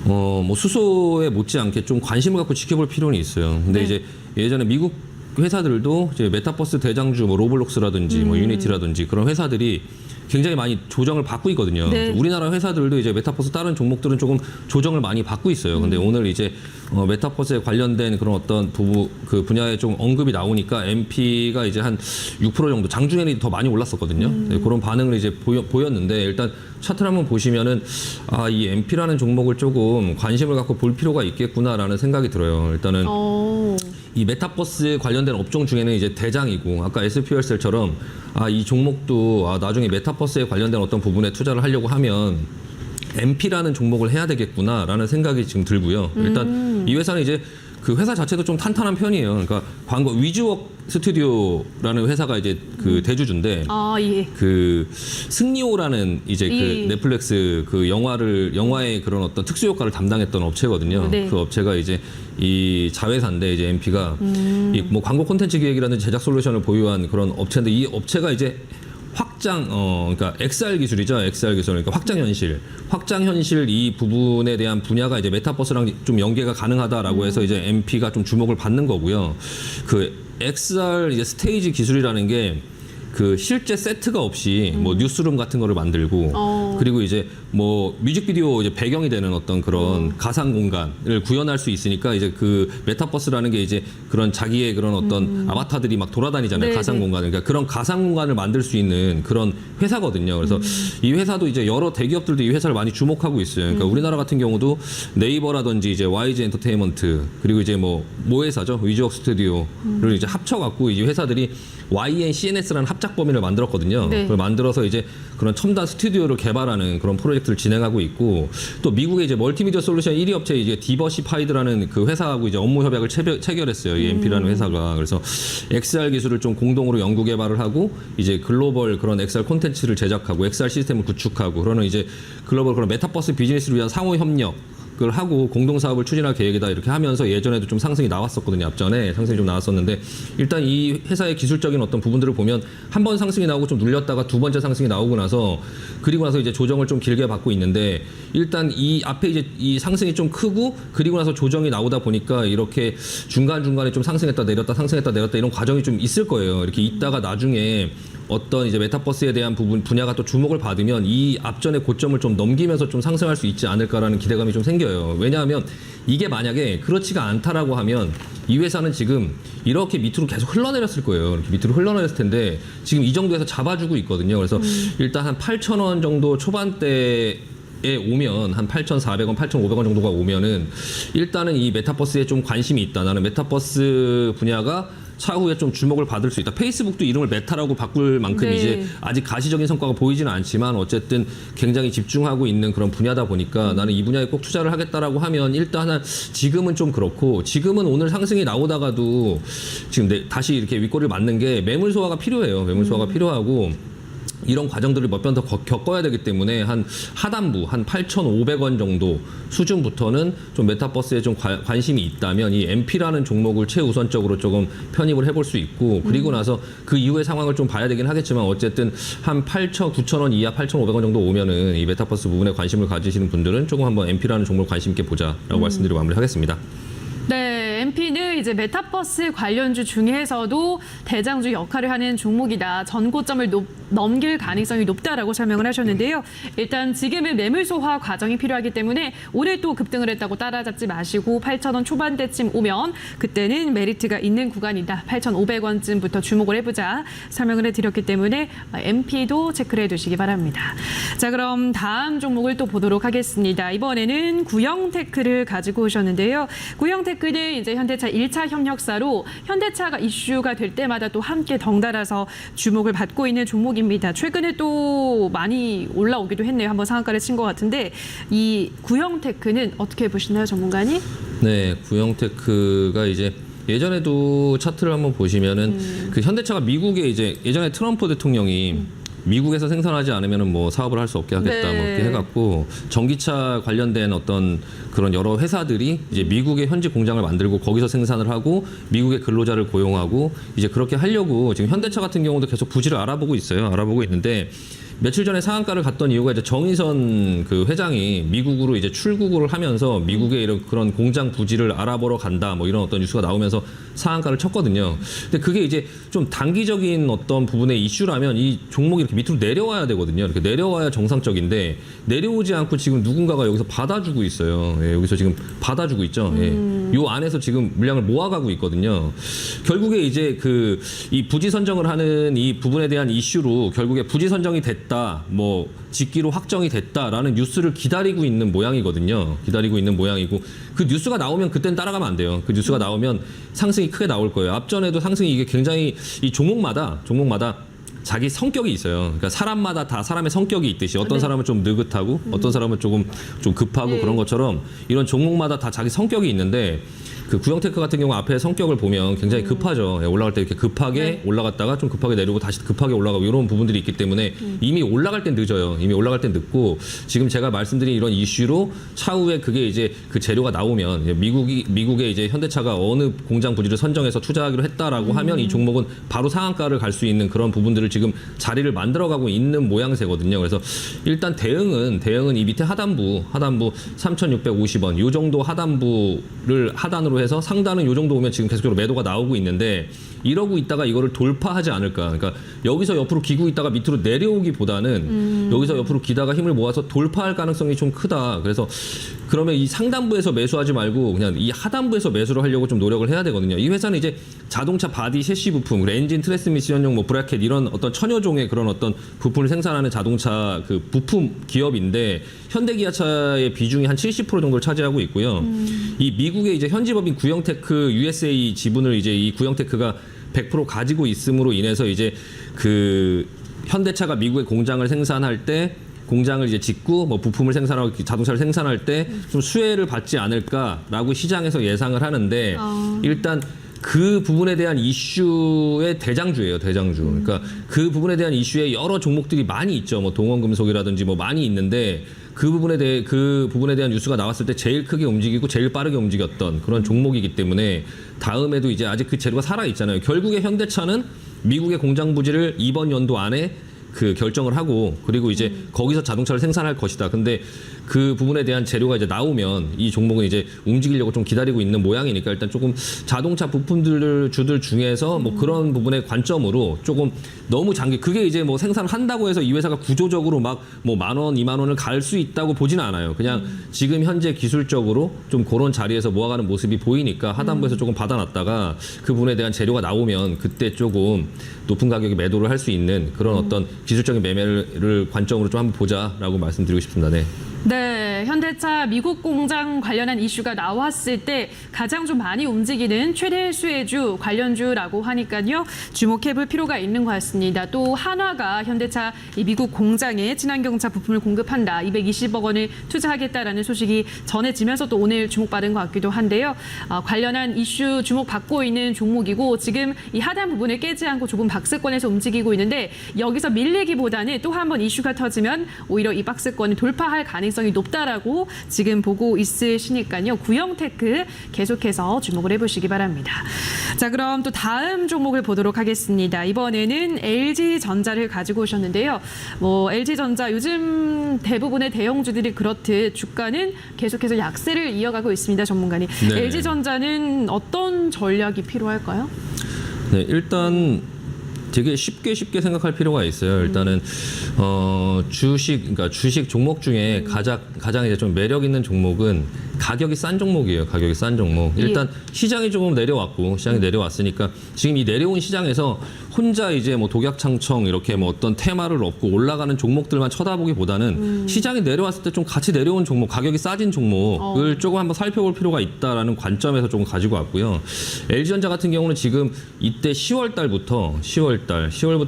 뭐 수소에 못지않게 좀 관심을 갖고 지켜볼 필요는 있어요. 근데 네. 이제 예전에 미국 회사들도 이제 메타버스 대장주 뭐 로블록스라든지 뭐 유니티라든지 그런 회사들이 굉장히 많이 조정을 받고 있거든요. 네. 우리나라 회사들도 이제 메타버스 다른 종목들은 조금 조정을 많이 받고 있어요. 근데 오늘 이제 메타버스에 관련된 그런 어떤 그 분야에 좀 언급이 나오니까 MP가 이제 한 6% 정도 장중에는 더 많이 올랐었거든요. 네, 그런 반응을 이제 보였는데 일단 차트를 한번 보시면은 이 MP라는 종목을 조금 관심을 갖고 볼 필요가 있겠구나라는 생각이 들어요. 일단은 이 메타버스 관련된 업종 중에는 이제 대장이고 아까 S&P 월셀처럼 이 종목도 나중에 메타버스에 관련된 어떤 부분에 투자를 하려고 하면 MP라는 종목을 해야 되겠구나라는 생각이 지금 들고요. 일단 이 회사는 이제 그 회사 자체도 좀 탄탄한 편이에요. 그러니까 광고 위즈웍 스튜디오라는 회사가 이제 그 대주주인데 예. 그 승리호라는 이제 그 넷플릭스 그 영화의 그런 어떤 특수 효과를 담당했던 업체거든요. 네. 그 업체가 이제 이 자회사인데 이제 MP가 이 뭐 광고 콘텐츠 기획이라든지 제작 솔루션을 보유한 그런 업체인데 이 업체가 이제 그러니까 XR 기술이죠. XR 기술. 그러니까 확장 현실 이 부분에 대한 분야가 이제 메타버스랑 좀 연계가 가능하다라고 해서 이제 MP가 좀 주목을 받는 거고요. 그 XR 이제 스테이지 기술이라는 게 그 실제 세트가 없이 뭐 뉴스룸 같은 거를 만들고 그리고 이제 뭐 뮤직비디오 이제 배경이 되는 어떤 그런 가상 공간을 구현할 수 있으니까 이제 그 메타버스라는 게 이제 그런 자기의 그런 어떤 아바타들이 막 돌아다니잖아요. 네, 가상 공간을. 그러니까 그런 가상 공간을 만들 수 있는 그런 회사거든요. 그래서 이 회사도 이제 여러 대기업들도 이 회사를 많이 주목하고 있어요. 그러니까 우리나라 같은 경우도 네이버라든지 이제 YG 엔터테인먼트 그리고 이제 모 회사죠. 위즈웍 스튜디오를 이제 합쳐갖고 이 회사들이 YNCNS라는 합작 범위를 만들었거든요. 네. 그걸 만들어서 이제 그런 첨단 스튜디오를 개발하는 그런 프로젝트를 진행하고 있고 또 미국의 이제 멀티미디어 솔루션 1위 업체 이제 디버시파이드라는 그 회사하고 이제 업무 협약을 체결했어요. 이 MP라는 회사가. 그래서 XR 기술을 좀 공동으로 연구 개발을 하고 이제 글로벌 그런 XR 콘텐츠를 제작하고 XR 시스템을 구축하고 그러는 이제 글로벌 그런 메타버스 비즈니스를 위한 상호 협력 을 하고 공동 사업을 추진할 계획이다 이렇게 하면서 예전에도 좀 상승이 나왔었거든요. 앞전에 상승이 좀 나왔었는데 일단 이 회사의 기술적인 어떤 부분들을 보면 한 번 상승이 나오고 좀 눌렸다가 두 번째 상승이 나오고 나서 그리고 나서 이제 조정을 좀 길게 받고 있는데 일단 이 앞에 이제 이 상승이 좀 크고 그리고 나서 조정이 나오다 보니까 이렇게 중간중간에 좀 상승했다 내렸다 상승했다 내렸다 이런 과정이 좀 있을 거예요. 이렇게 있다가 나중에 어떤 이제 메타버스에 대한 분야가 또 주목을 받으면 이 앞전의 고점을 좀 넘기면서 좀 상승할 수 있지 않을까라는 기대감이 좀 생겨요. 왜냐하면 이게 만약에 그렇지가 않다라고 하면 이 회사는 지금 이렇게 밑으로 계속 흘러내렸을 거예요. 이렇게 밑으로 흘러내렸을 텐데 지금 이 정도에서 잡아주고 있거든요. 그래서 일단 한 8,000원 정도 초반대에 오면 한 8,400원, 8,500원 정도가 오면은 일단은 이 메타버스에 좀 관심이 있다. 나는 메타버스 분야가 차후에 좀 주목을 받을 수 있다. 페이스북도 이름을 메타라고 바꿀 만큼 네. 이제 아직 가시적인 성과가 보이지는 않지만 어쨌든 굉장히 집중하고 있는 그런 분야다 보니까 나는 이 분야에 꼭 투자를 하겠다라고 하면 일단은 지금은 좀 그렇고 지금은 오늘 상승이 나오다가도 지금 다시 이렇게 윗꼬리를 맞는 게 매물 소화가 필요해요. 매물 소화가 필요하고 이런 과정들을 몇 번 더 겪어야 되기 때문에 한 하단부 한 8,500원 정도 수준부터는 좀 메타버스에 좀 관심이 있다면 이 MP라는 종목을 최우선적으로 조금 편입을 해볼 수 있고 그리고 나서 그 이후의 상황을 좀 봐야 되긴 하겠지만 어쨌든 한 9,000원 이하 8,500원 정도 오면은 이 메타버스 부분에 관심을 가지시는 분들은 조금 한번 MP라는 종목을 관심 있게 보자라고 말씀드리고 마무리하겠습니다. 네, MP는 이제 메타버스 관련주 중에서도 대장주 역할을 하는 종목이다. 전고점을 넘길 가능성이 높다라고 설명을 하셨는데요. 일단 지금은 매물 소화 과정이 필요하기 때문에 올해 또 급등을 했다고 따라잡지 마시고 8,000원 초반대쯤 오면 그때는 메리트가 있는 구간이다. 8,500원쯤부터 주목을 해보자 설명을 해드렸기 때문에 MP도 체크를 해두시기 바랍니다. 자, 그럼 다음 종목을 또 보도록 하겠습니다. 이번에는 구형테크를 가지고 오셨는데요. 구형테크는 이제 현대차 1차 협력사로 현대차가 이슈가 될 때마다 또 함께 덩달아서 주목을 받고 있는 종목입니다. 최근에 또 많이 올라오기도 했네요. 한번 상한가를 친 것 같은데 이 구형테크는 어떻게 보시나요, 전문가님? 네, 구형테크가 이제 예전에도 차트를 한번 보시면은 그 현대차가 미국에 이제 예전에 트럼프 대통령이 미국에서 생산하지 않으면 뭐 사업을 할 수 없게 하겠다 네. 뭐 이렇게 해갖고 전기차 관련된 어떤 그런 여러 회사들이 이제 미국의 현지 공장을 만들고 거기서 생산을 하고 미국의 근로자를 고용하고 이제 그렇게 하려고 지금 현대차 같은 경우도 계속 부지를 알아보고 있어요. 알아보고 있는데 며칠 전에 상한가를 갔던 이유가 이제 정의선 그 회장이 미국으로 이제 출국을 하면서 미국의 이런 그런 공장 부지를 알아보러 간다 뭐 이런 어떤 뉴스가 나오면서 상한가를 쳤거든요. 근데 그게 이제 좀 단기적인 어떤 부분의 이슈라면 이 종목이 이렇게 밑으로 내려와야 되거든요. 이렇게 내려와야 정상적인데 내려오지 않고 지금 누군가가 여기서 받아주고 있어요. 예, 여기서 지금 받아주고 있죠. 예. 요 안에서 지금 물량을 모아가고 있거든요. 결국에 이제 그 이 부지 선정을 하는 이 부분에 대한 이슈로 결국에 부지 선정이 됐다, 뭐 직기로 확정이 됐다라는 뉴스를 기다리고 있는 모양이거든요. 기다리고 있는 모양이고 그 뉴스가 나오면 그땐 따라가면 안 돼요. 그 뉴스가 나오면 상승이 크게 나올 거예요. 앞전에도 상승이 이게 굉장히 이 종목마다 자기 성격이 있어요. 그러니까 사람마다 다 사람의 성격이 있듯이 어떤 사람은 좀 느긋하고 어떤 사람은 조금 좀 급하고 네. 그런 것처럼 이런 종목마다 다 자기 성격이 있는데 그 구형테크 같은 경우 앞에 성격을 보면 굉장히 급하죠. 예, 올라갈 때 이렇게 급하게 네. 올라갔다가 좀 급하게 내리고 다시 급하게 올라가고 이런 부분들이 있기 때문에 이미 올라갈 땐 늦어요. 이미 올라갈 땐 늦고 지금 제가 말씀드린 이런 이슈로 차후에 그게 이제 그 재료가 나오면 미국의 이제 현대차가 어느 공장 부지를 선정해서 투자하기로 했다라고 하면 이 종목은 바로 상한가를 갈 수 있는 그런 부분들을 지금 자리를 만들어가고 있는 모양새거든요. 그래서 일단 대응은 이 밑에 하단부 3,650원 요 정도 하단부를 하단으로 해서 상단은 요 정도 오면 지금 계속적으로 매도가 나오고 있는데 이러고 있다가 이거를 돌파하지 않을까. 그러니까 여기서 옆으로 기고 있다가 밑으로 내려오기보다는 여기서 옆으로 기다가 힘을 모아서 돌파할 가능성이 좀 크다. 그래서 그러면 이 상단부에서 매수하지 말고 그냥 이 하단부에서 매수를 하려고 좀 노력을 해야 되거든요. 이 회사는 이제 자동차 바디 셰시 부품, 그리고 엔진 트랜스미션용 뭐 브라켓 이런 어떤 천여종의 그런 어떤 부품을 생산하는 자동차 그 부품 기업인데 현대기아차의 비중이 한 70% 정도를 차지하고 있고요. 이 미국의 이제 현지법인 구형테크 USA 지분을 이제 이 구형테크가 100% 가지고 있음으로 인해서 이제 그 현대차가 미국의 공장을 생산할 때 공장을 이제 짓고 뭐 부품을 생산하고 자동차를 생산할 때 좀 수혜를 받지 않을까라고 시장에서 예상을 하는데 일단 그 부분에 대한 이슈의 대장주예요, 대장주. 그러니까 그 부분에 대한 이슈에 여러 종목들이 많이 있죠. 뭐 동원금속이라든지 뭐 많이 있는데 그 부분에 대한 뉴스가 나왔을 때 제일 크게 움직이고 제일 빠르게 움직였던 그런 종목이기 때문에 다음에도 이제 아직 그 재료가 살아 있잖아요. 결국에 현대차는 미국의 공장 부지를 이번 연도 안에 그 결정을 하고 그리고 이제 거기서 자동차를 생산할 것이다. 근데 그 부분에 대한 재료가 이제 나오면 이 종목은 이제 움직이려고 좀 기다리고 있는 모양이니까 일단 조금 자동차 부품들 주들 중에서 뭐 그런 부분의 관점으로 조금 너무 그게 이제 뭐 생산을 한다고 해서 이 회사가 구조적으로 막 뭐 10,000원, 20,000원을 갈 수 있다고 보지는 않아요. 그냥 지금 현재 기술적으로 좀 그런 자리에서 모아가는 모습이 보이니까 하단부에서 조금 받아놨다가 그 부분에 대한 재료가 나오면 그때 조금 높은 가격에 매도를 할 수 있는 그런 어떤 기술적인 매매를 관점으로 좀 한번 보자라고 말씀드리고 싶습니다. 네. 네, 현대차 미국 공장 관련한 이슈가 나왔을 때 가장 좀 많이 움직이는 최대 수혜주 관련주라고 하니까요. 주목해볼 필요가 있는 것 같습니다. 또 한화가 현대차 이 미국 공장에 친환경차 부품을 공급한다. 220억 원을 투자하겠다라는 소식이 전해지면서 또 오늘 주목받은 것 같기도 한데요. 관련한 이슈 주목받고 있는 종목이고 지금 이 하단 부분을 깨지 않고 좁은 박스권에서 움직이고 있는데 여기서 밀리기보다는 또 한 번 이슈가 터지면 오히려 이 박스권을 돌파할 가능성이 높다라고 지금 보고 있으시니까요. 구형테크 계속해서 주목을 해보시기 바랍니다. 자, 그럼 또 다음 종목을 보도록 하겠습니다. 이번에는 LG전자를 가지고 오셨는데요. LG전자 요즘 대부분의 대형주들이 그렇듯 주가는 계속해서 약세를 이어가고 있습니다. 전문가님. 네. LG전자는 어떤 전략이 필요할까요? 네, 일단 되게 쉽게 생각할 필요가 있어요. 일단은 주식 종목 중에 가장 이제 좀 매력 있는 종목은 가격이 싼 종목이에요. 가격이 싼 종목. 일단 시장이 조금 내려왔고 시장이 내려왔으니까 지금 이 내려온 시장에서 혼자 이제 뭐 독약창청 이렇게 뭐 어떤 테마를 얻고 올라가는 종목들만 쳐다보기보다는 시장이 내려왔을 때 좀 같이 내려온 종목, 가격이 싸진 종목을 조금 한번 살펴볼 필요가 있다라는 관점에서 조금 가지고 왔고요. LG전자 같은 경우는 지금 이때 10월부터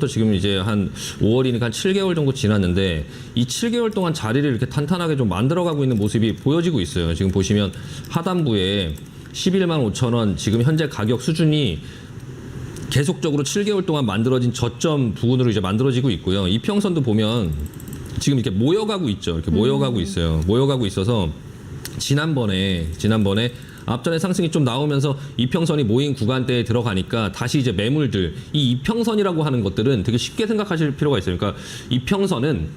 지금 이제 한 5월이니까 한 7개월 정도 지났는데 이 7개월 동안 자리를 이렇게 탄탄하게 좀 만들어가고 있는 모습이 보여지고 있어요. 지금 보시면 하단부에 11만 5천 원 지금 현재 가격 수준이 계속적으로 7개월 동안 만들어진 저점 부근으로 이제 만들어지고 있고요. 이평선도 보면 지금 이렇게 모여가고 있죠. 이렇게 모여가고 있어요. 모여가고 있어서 지난번에 앞전에 상승이 좀 나오면서 이평선이 모인 구간대에 들어가니까 다시 이제 매물들 이 이평선이라고 하는 것들은 되게 쉽게 생각하실 필요가 있어요. 그러니까 이평선은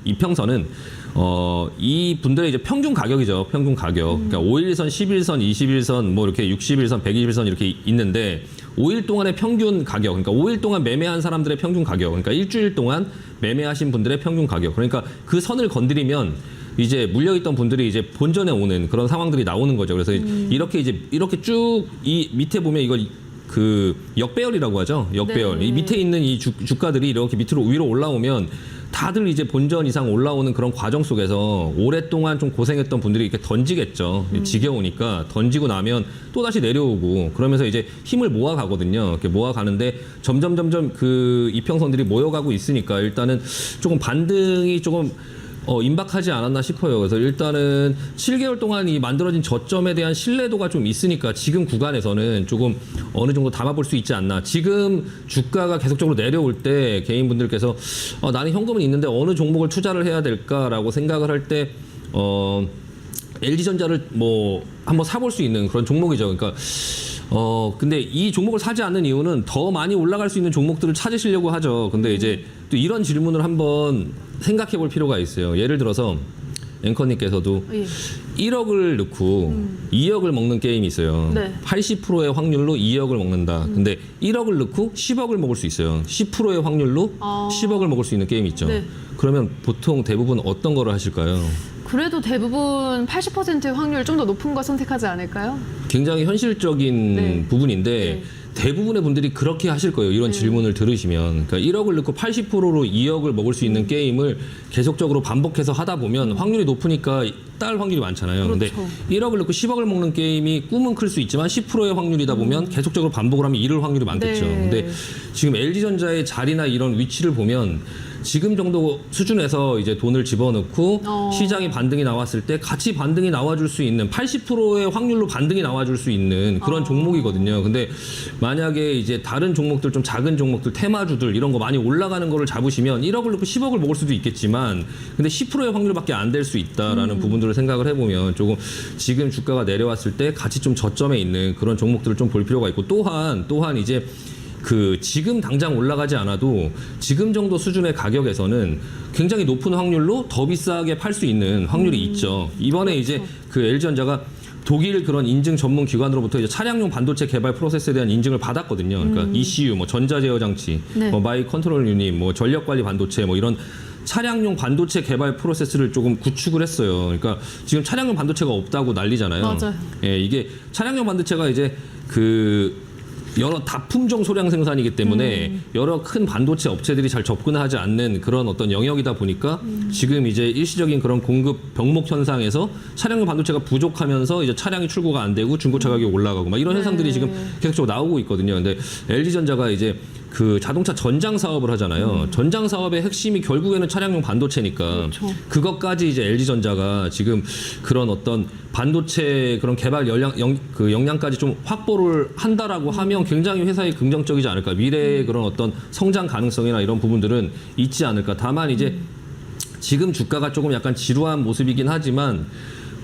이 분들의 이제 평균 가격이죠. 평균 가격. 그러니까 5일선, 10일선, 20일선, 뭐 이렇게 60일선, 120일선 이렇게 있는데 5일 동안의 평균 가격, 그러니까 5일 동안 매매한 사람들의 평균 가격, 그러니까 일주일 동안 매매하신 분들의 평균 가격. 그러니까 그 선을 건드리면 이제 물려있던 분들이 이제 본전에 오는 그런 상황들이 나오는 거죠. 그래서 이렇게 쭉 이 밑에 보면 이걸 그 역배열이라고 하죠. 역배열. 네. 이 밑에 있는 이 주가들이 이렇게 밑으로 위로 올라오면 다들 이제 본전 이상 올라오는 그런 과정 속에서 오랫동안 좀 고생했던 분들이 이렇게 던지겠죠. 지겨우니까 던지고 나면 또 다시 내려오고 그러면서 이제 힘을 모아가거든요. 이렇게 모아가는데 점점 그 이평선들이 모여가고 있으니까 일단은 조금 반등이 조금 임박하지 않았나 싶어요. 그래서 일단은 7개월 동안 이 만들어진 저점에 대한 신뢰도가 좀 있으니까 지금 구간에서는 조금 어느 정도 담아볼 수 있지 않나. 지금 주가가 계속적으로 내려올 때 개인분들께서 나는 현금은 있는데 어느 종목을 투자를 해야 될까라고 생각을 할 때 LG전자를 뭐 한번 사볼 수 있는 그런 종목이죠. 그러니까 근데 이 종목을 사지 않는 이유는 더 많이 올라갈 수 있는 종목들을 찾으시려고 하죠. 근데 이제 또 이런 질문을 한번 생각해 볼 필요가 있어요. 예를 들어서 앵커님께서도 1억을 넣고 2억을 먹는 게임이 있어요. 네. 80%의 확률로 2억을 먹는다. 근데 1억을 넣고 10억을 먹을 수 있어요. 10%의 확률로 10억을 먹을 수 있는 게임이 있죠. 네. 그러면 보통 대부분 어떤 거를 하실까요? 그래도 대부분 80%의 확률 좀 더 높은 거 선택하지 않을까요? 굉장히 현실적인 네. 부분인데 네. 대부분의 분들이 그렇게 하실 거예요. 이런 질문을 들으시면. 그러니까 1억을 넣고 80%로 2억을 먹을 수 있는 게임을 계속적으로 반복해서 하다 보면 확률이 높으니까 딸 확률이 많잖아요. 근데 그렇죠. 1억을 넣고 10억을 먹는 게임이 꿈은 클 수 있지만 10%의 확률이다 보면 계속적으로 반복을 하면 이룰 확률이 많겠죠. 네. 근데 지금 LG전자의 자리나 이런 위치를 보면 지금 정도 수준에서 이제 돈을 집어넣고 시장이 반등이 나왔을 때 같이 반등이 나와줄 수 있는 80%의 확률로 반등이 나와줄 수 있는 그런 종목이거든요. 근데 만약에 이제 다른 종목들 좀 작은 종목들 테마주들 이런 거 많이 올라가는 거를 잡으시면 1억을 넣고 10억을 먹을 수도 있겠지만 근데 10%의 확률밖에 안 될 수 있다라는 부분들을 생각을 해보면 조금 지금 주가가 내려왔을 때 같이 좀 저점에 있는 그런 종목들을 좀 볼 필요가 있고 또한 이제 지금 당장 올라가지 않아도 지금 정도 수준의 가격에서는 굉장히 높은 확률로 더 비싸게 팔 수 있는 확률이 있죠. 이번에 이제 그 LG전자가 독일 그런 인증 전문 기관으로부터 이제 차량용 반도체 개발 프로세스에 대한 인증을 받았거든요. 그러니까 ECU, 뭐 전자 제어 장치, 네. 뭐 마이 컨트롤 유닛, 뭐 전력 관리 반도체, 뭐 이런 차량용 반도체 개발 프로세스를 조금 구축을 했어요. 그러니까 지금 차량용 반도체가 없다고 난리잖아요. 맞아요. 예, 이게 차량용 반도체가 이제 여러 다품종 소량 생산이기 때문에 여러 큰 반도체 업체들이 잘 접근하지 않는 그런 어떤 영역이다 보니까 지금 이제 일시적인 그런 공급 병목 현상에서 차량용 반도체가 부족하면서 이제 차량이 출고가 안 되고 중고차 가격이 올라가고 막 이런 현상들이 지금 계속적으로 나오고 있거든요. 근데 LG전자가 이제 그 자동차 전장 사업을 하잖아요. 전장 사업의 핵심이 결국에는 차량용 반도체니까 그렇죠. 그것까지 이제 LG전자가 지금 그런 어떤 반도체 그런 개발 그 역량까지 좀 확보를 한다라고 하면 굉장히 회사에 긍정적이지 않을까. 미래의 그런 어떤 성장 가능성이나 이런 부분들은 있지 않을까. 다만 이제 지금 주가가 조금 약간 지루한 모습이긴 하지만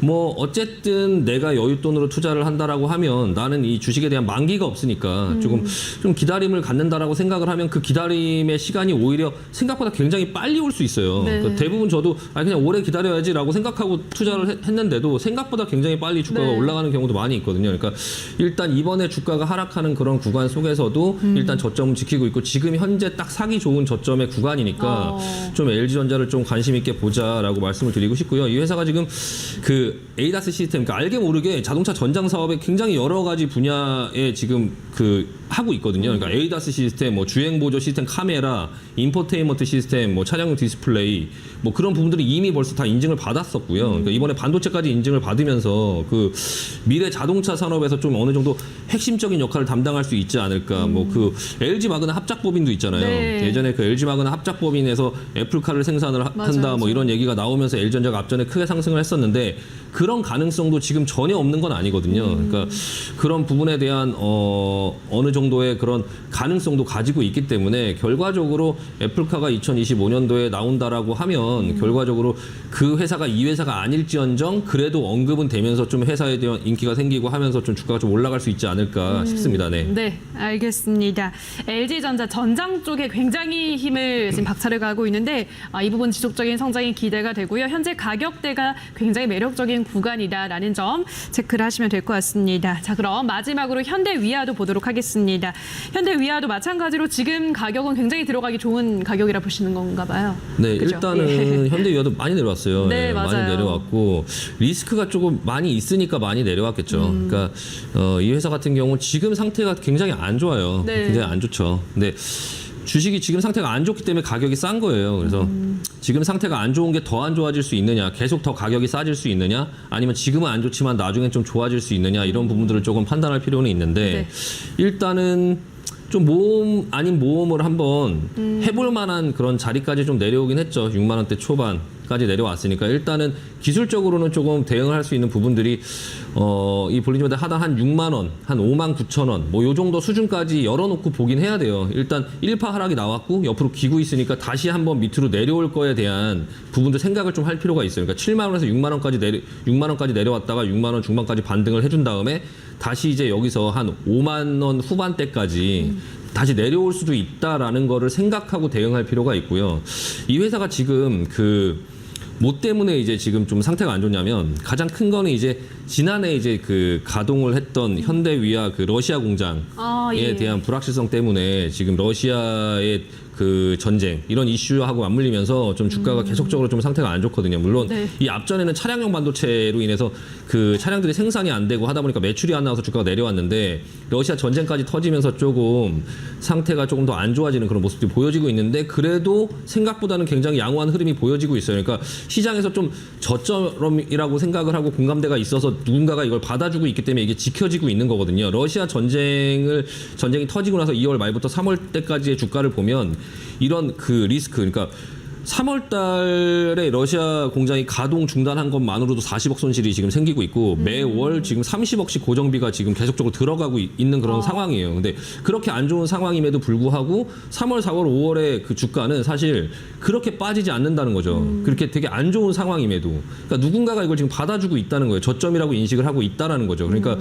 뭐 어쨌든 내가 여윳돈으로 투자를 한다라고 하면 나는 이 주식에 대한 만기가 없으니까 조금 좀 기다림을 갖는다라고 생각을 하면 그 기다림의 시간이 오히려 생각보다 굉장히 빨리 올 수 있어요. 네. 그러니까 대부분 저도 그냥 오래 기다려야지라고 생각하고 투자를 했는데도 생각보다 굉장히 빨리 주가가 네. 올라가는 경우도 많이 있거든요. 그러니까 일단 이번에 주가가 하락하는 그런 구간 속에서도 일단 저점을 지키고 있고 지금 현재 딱 사기 좋은 저점의 구간이니까 좀 LG전자를 좀 관심 있게 보자라고 말씀을 드리고 싶고요. 이 회사가 지금 그 ADAS 시스템, 그러니까 알게 모르게 자동차 전장 사업에 굉장히 여러 가지 분야에 지금 그 하고 있거든요. 그러니까 ADAS 시스템, 뭐 주행 보조 시스템, 카메라, 인포테인먼트 시스템, 뭐 차량용 디스플레이, 뭐 그런 부분들이 이미 벌써 다 인증을 받았었고요. 그러니까 이번에 반도체까지 인증을 받으면서 그 미래 자동차 산업에서 좀 어느 정도 핵심적인 역할을 담당할 수 있지 않을까. 뭐 그 LG 마그나 합작법인도 있잖아요. 네. 예전에 그 LG 마그나 합작법인에서 애플카를 생산을 한다, 뭐 이런 얘기가 나오면서 LG전자가 앞전에 크게 상승을 했었는데 그런 가능성도 지금 전혀 없는 건 아니거든요. 그러니까 그런 부분에 대한 어느 정도의 그런 가능성도 가지고 있기 때문에 결과적으로 애플카가 2025년도에 나온다라고 하면 결과적으로 그 회사가 이 회사가 아닐지언정 그래도 언급은 되면서 좀 회사에 대한 인기가 생기고 하면서 좀 주가가 좀 올라갈 수 있지 않을까 싶습니다. 네. 네, 알겠습니다. LG전자 전장 쪽에 굉장히 힘을 지금 박차를 가하고 있는데 이 부분 지속적인 성장이 기대가 되고요. 현재 가격대가 굉장히 매력적인 구간이다라는 점 체크를 하시면 될 것 같습니다. 자, 그럼 마지막으로 현대위아도 보도록 하겠습니다. 현대위아도 마찬가지로 지금 가격은 굉장히 들어가기 좋은 가격이라 보시는 건가 봐요. 네, 그죠? 일단은 예. 현대위아도 많이 내려왔어요. 네, 많이 맞아요. 내려왔고 리스크가 조금 많이 있으니까 많이 내려왔겠죠. 그러니까 이 회사 같은 경우 지금 상태가 굉장히 안 좋아요. 네. 굉장히 안 좋죠. 근데 주식이 지금 상태가 안 좋기 때문에 가격이 싼 거예요. 그래서 지금 상태가 안 좋은 게 더 안 좋아질 수 있느냐, 계속 더 가격이 싸질 수 있느냐, 아니면 지금은 안 좋지만 나중엔 좀 좋아질 수 있느냐 이런 부분들을 조금 판단할 필요는 있는데 일단은 좀 모험 아닌 모험을 한번 해볼 만한 그런 자리까지 좀 내려오긴 했죠. 6만 원대 초반까지 내려왔으니까 일단은 기술적으로는 조금 대응을 할 수 있는 부분들이 이 볼리지메달 하단 한 6만 원, 한 5만 9천 원, 뭐 요 정도 수준까지 열어놓고 보긴 해야 돼요. 일단 1파 하락이 나왔고 옆으로 기고 있으니까 다시 한번 밑으로 내려올 거에 대한 부분들 생각을 좀 할 필요가 있어요. 그러니까 7만 원에서 6만 원까지 내려왔다가 6만 원 중반까지 반등을 해준 다음에 다시 이제 여기서 한 5만 원 후반대까지 다시 내려올 수도 있다라는 거를 생각하고 대응할 필요가 있고요. 이 회사가 지금 뭐 때문에 이제 지금 좀 상태가 안 좋냐면 가장 큰 거는 이제 지난해 이제 그 가동을 했던 현대위아 그 러시아 공장에 예. 대한 불확실성 때문에 지금 러시아의 그 전쟁 이런 이슈하고 맞물리면서 좀 주가가 계속적으로 좀 상태가 안 좋거든요. 물론 네. 이 앞전에는 차량용 반도체로 인해서 그 차량들이 생산이 안 되고 하다 보니까 매출이 안 나와서 주가가 내려왔는데 러시아 전쟁까지 터지면서 조금 상태가 조금 더 안 좋아지는 그런 모습들이 보여지고 있는데 그래도 생각보다는 굉장히 양호한 흐름이 보여지고 있어요. 그러니까 시장에서 좀 저점이라고 생각을 하고 공감대가 있어서 누군가가 이걸 받아주고 있기 때문에 이게 지켜지고 있는 거거든요. 러시아 전쟁이 터지고 나서 2월 말부터 3월 때까지의 주가를 보면 이런 그 리스크, 그러니까 3월 달에 러시아 공장이 가동 중단한 것만으로도 40억 손실이 지금 생기고 있고 매월 지금 30억씩 고정비가 지금 계속적으로 들어가고 있는 그런 상황이에요. 근데 그렇게 안 좋은 상황임에도 불구하고 3월, 4월, 5월의 그 주가는 사실 그렇게 빠지지 않는다는 거죠. 그렇게 되게 안 좋은 상황임에도. 그러니까 누군가가 이걸 지금 받아주고 있다는 거예요. 저점이라고 인식을 하고 있다라는 거죠. 그러니까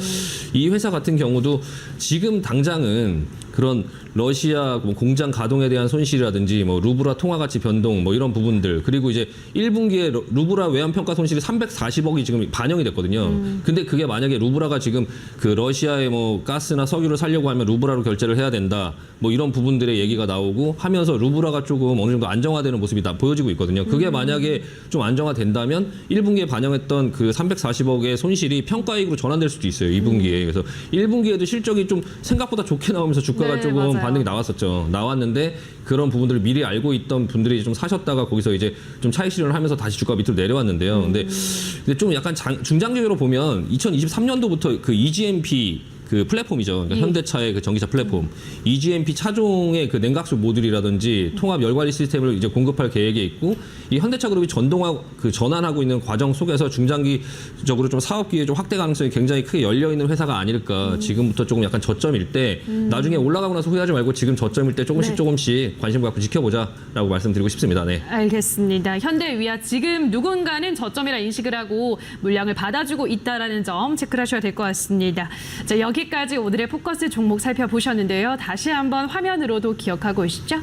이 회사 같은 경우도 지금 당장은 그런 러시아 뭐 공장 가동에 대한 손실이라든지 뭐 루브라 통화 가치 변동 뭐 이런 부분들 그리고 이제 1분기에 루브라 외환 평가 손실이 340억이 지금 반영이 됐거든요. 근데 그게 만약에 루브라가 지금 그 러시아의 뭐 가스나 석유를 살려고 하면 루브라로 결제를 해야 된다. 뭐 이런 부분들의 얘기가 나오고 하면서 루브라가 조금 어느 정도 안정화되는 모습이 다 보여지고 있거든요. 그게 만약에 좀 안정화된다면 1분기에 반영했던 그 340억의 손실이 평가이익으로 전환될 수도 있어요. 2분기에. 그래서 1분기에도 실적이 좀 생각보다 좋게 나오면서 주가가 네, 조금 맞아요. 반등이 나왔었죠. 나왔는데 그런 부분들을 미리 알고 있던 분들이 좀 사셨다가 거기서 이제 좀 차익 실현을 하면서 다시 주가 밑으로 내려왔는데요. 근데 좀 약간 중장기적으로 보면 2023년도부터 그 EGMP 그 플랫폼이죠. 그러니까 현대차의 그 전기차 플랫폼. EGMP 차종의 그 냉각수 모듈이라든지 통합 열 관리 시스템을 이제 공급할 계획에 있고 이 현대차 그룹이 전환하고 있는 과정 속에서 중장기적으로 좀 사업 기회 좀 확대 가능성이 굉장히 크게 열려 있는 회사가 아닐까. 지금부터 조금 약간 저점일 때 나중에 올라가고 나서 후회하지 말고 지금 저점일 때 조금씩 네. 조금씩 관심 갖고 지켜보자라고 말씀드리고 싶습니다. 네. 알겠습니다. 현대위아 지금 누군가는 저점이라 인식을 하고 물량을 받아주고 있다라는 점 체크를 하셔야 될 것 같습니다. 자, 여기까지 오늘의 포커스 종목 살펴보셨는데요. 다시 한번 화면으로도 기억하고 오시죠.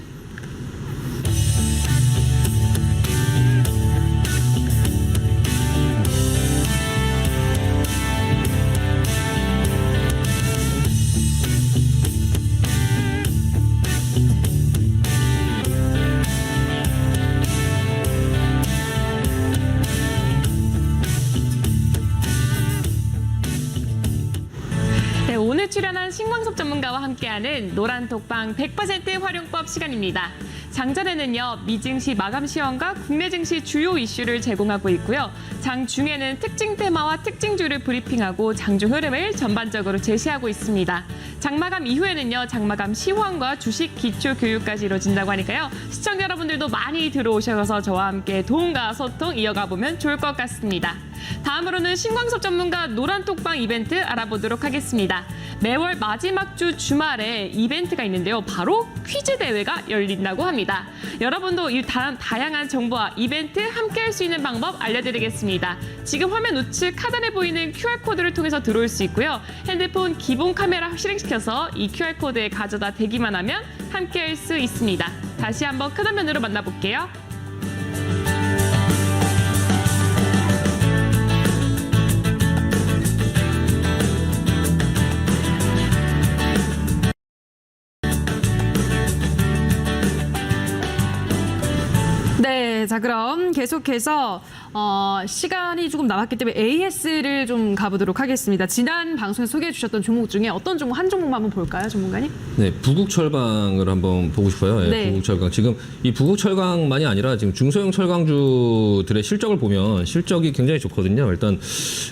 네, 오늘 출연한 신광섭 전문가와 함께하는 노란톡방 100% 활용법 시간입니다. 장전에는요, 미증시 마감 시황과 국내 증시 주요 이슈를 제공하고 있고요. 장 중에는 특징 테마와 특징주를 브리핑하고 장중 흐름을 전반적으로 제시하고 있습니다. 장마감 이후에는요, 장마감 시황과 주식 기초 교육까지 이루어진다고 하니까요. 시청자 여러분들도 많이 들어오셔서 저와 함께 도움과 소통 이어가 보면 좋을 것 같습니다. 다음으로는 신광섭 전문가 노란톡방 이벤트 알아보도록 하겠습니다. 매월 마지막 주 주말에 이벤트가 있는데요. 바로 퀴즈 대회가 열린다고 합니다. 여러분도 이 다양한 정보와 이벤트 함께 할 수 있는 방법 알려드리겠습니다. 지금 화면 우측 하단에 보이는 QR코드를 통해서 들어올 수 있고요. 핸드폰 기본 카메라 실행시켜서 이 QR코드에 가져다 대기만 하면 함께 할 수 있습니다. 다시 한번 큰 화면으로 만나볼게요. 네, 자 그럼 계속해서 시간이 조금 남았기 때문에 AS를 좀 가보도록 하겠습니다. 지난 방송에 소개해 주셨던 종목 중에 어떤 종목, 한 종목만 한번 볼까요, 전문가님? 네, 부국철강을 한번 보고 싶어요. 네, 네. 부국철강. 지금 이 부국철강만이 아니라 지금 중소형 철강주들의 실적을 보면 실적이 굉장히 좋거든요. 일단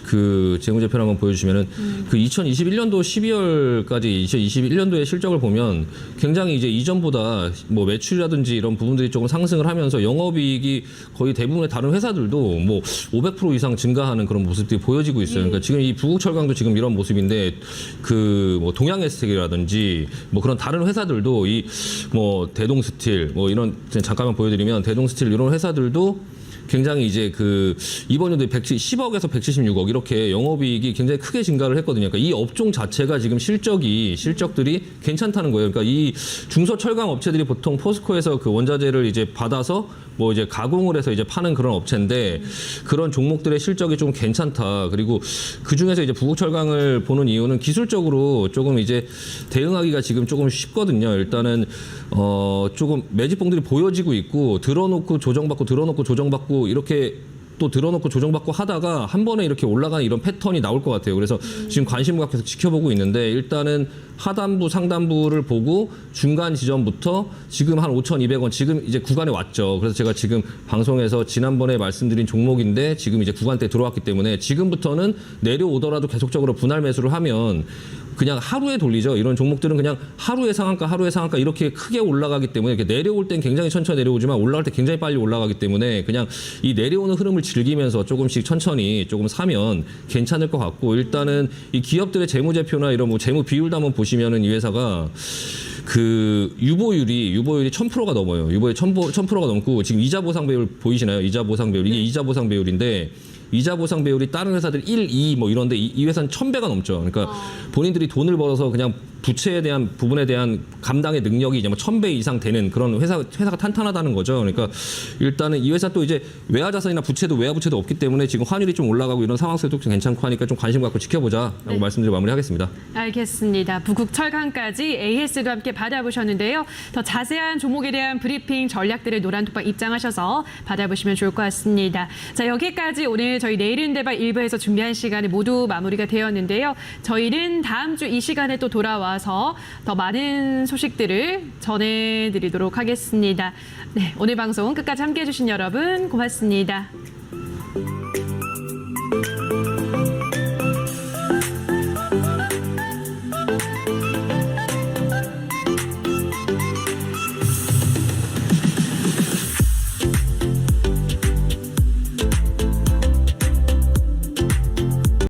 그 재무제표를 한번 보여주시면은 그 2021년도 12월까지 2021년도의 실적을 보면 굉장히 이제 이전보다 뭐 매출이라든지 이런 부분들이 조금 상승을 하면서 영업이익이 거의 대부분의 다른 회사들도 뭐 500% 이상 증가하는 그런 모습들이 보여지고 있어요. 그러니까 지금 이 부국철강도 지금 이런 모습인데 그 뭐 동양에스텍이라든지 뭐 그런 다른 회사들도 이 뭐 대동스틸 뭐 이런 잠깐만 보여드리면 대동스틸 이런 회사들도 굉장히 이제 그 이번 연도에 110억에서 176억 이렇게 영업이익이 굉장히 크게 증가를 했거든요. 그러니까 이 업종 자체가 지금 실적들이 괜찮다는 거예요. 그러니까 이 중소철강 업체들이 보통 포스코에서 그 원자재를 이제 받아서 뭐 이제 가공을 해서 이제 파는 그런 업체인데 그런 종목들의 실적이 좀 괜찮다. 그리고 그 중에서 이제 부국철강을 보는 이유는 기술적으로 조금 이제 대응하기가 지금 조금 쉽거든요. 일단은 조금 매집봉들이 보여지고 있고 들어놓고 조정받고 이렇게 또 들어놓고 조정받고 하다가 한 번에 이렇게 올라가는 이런 패턴이 나올 것 같아요. 그래서 지금 관심을 갖고 계속 지켜보고 있는데 일단은 하단부, 상단부를 보고 중간 지점부터 지금 한 5,200원 지금 이제 구간에 왔죠. 그래서 제가 지금 방송에서 지난번에 말씀드린 종목인데 지금 이제 구간대에 들어왔기 때문에 지금부터는 내려오더라도 계속적으로 분할 매수를 하면 그냥 하루에 돌리죠. 이런 종목들은 그냥 하루의 상한가 이렇게 크게 올라가기 때문에 이렇게 내려올 땐 굉장히 천천히 내려오지만 올라갈 때 굉장히 빨리 올라가기 때문에 그냥 이 내려오는 흐름을 즐기면서 조금씩 천천히 조금 사면 괜찮을 것 같고 일단은 이 기업들의 재무제표나 이런 뭐 재무 비율도 한번 보시면은 이 회사가 그 유보율이 1000%가 넘어요. 유보율 1000%가 넘고 지금 이자 보상 배율 보이시나요? 이자 보상 배율. 이게 이자 보상 배율인데 이자 보상 배율이 다른 회사들 1, 2 뭐 이런데 이 회사는 1000배가 넘죠. 그러니까 본인들이 돈을 벌어서 그냥 부채에 대한 부분에 대한 감당의 능력이 이제 뭐 1000배 이상 되는 그런 회사가 탄탄하다는 거죠. 그러니까 일단은 이 회사 또 이제 외화 자산이나 부채도 외화 부채도 없기 때문에 지금 환율이 좀 올라가고 이런 상황 속에도 좀 괜찮고 하니까 좀 관심 갖고 지켜보자라고 네. 말씀드리고 마무리하겠습니다. 알겠습니다. 부국철강까지 AS도 함께 받아보셨는데요. 더 자세한 종목에 대한 브리핑 전략들을 노란톡방 입장하셔서 받아보시면 좋을 것 같습니다. 자, 여기까지 오늘 저희 내일은 대박 1부에서 준비한 시간이 모두 마무리가 되었는데요. 저희는 다음 주 이 시간에 또 돌아와서 더 많은 소식들을 전해드리도록 하겠습니다. 네, 오늘 방송 끝까지 함께해 주신 여러분 고맙습니다.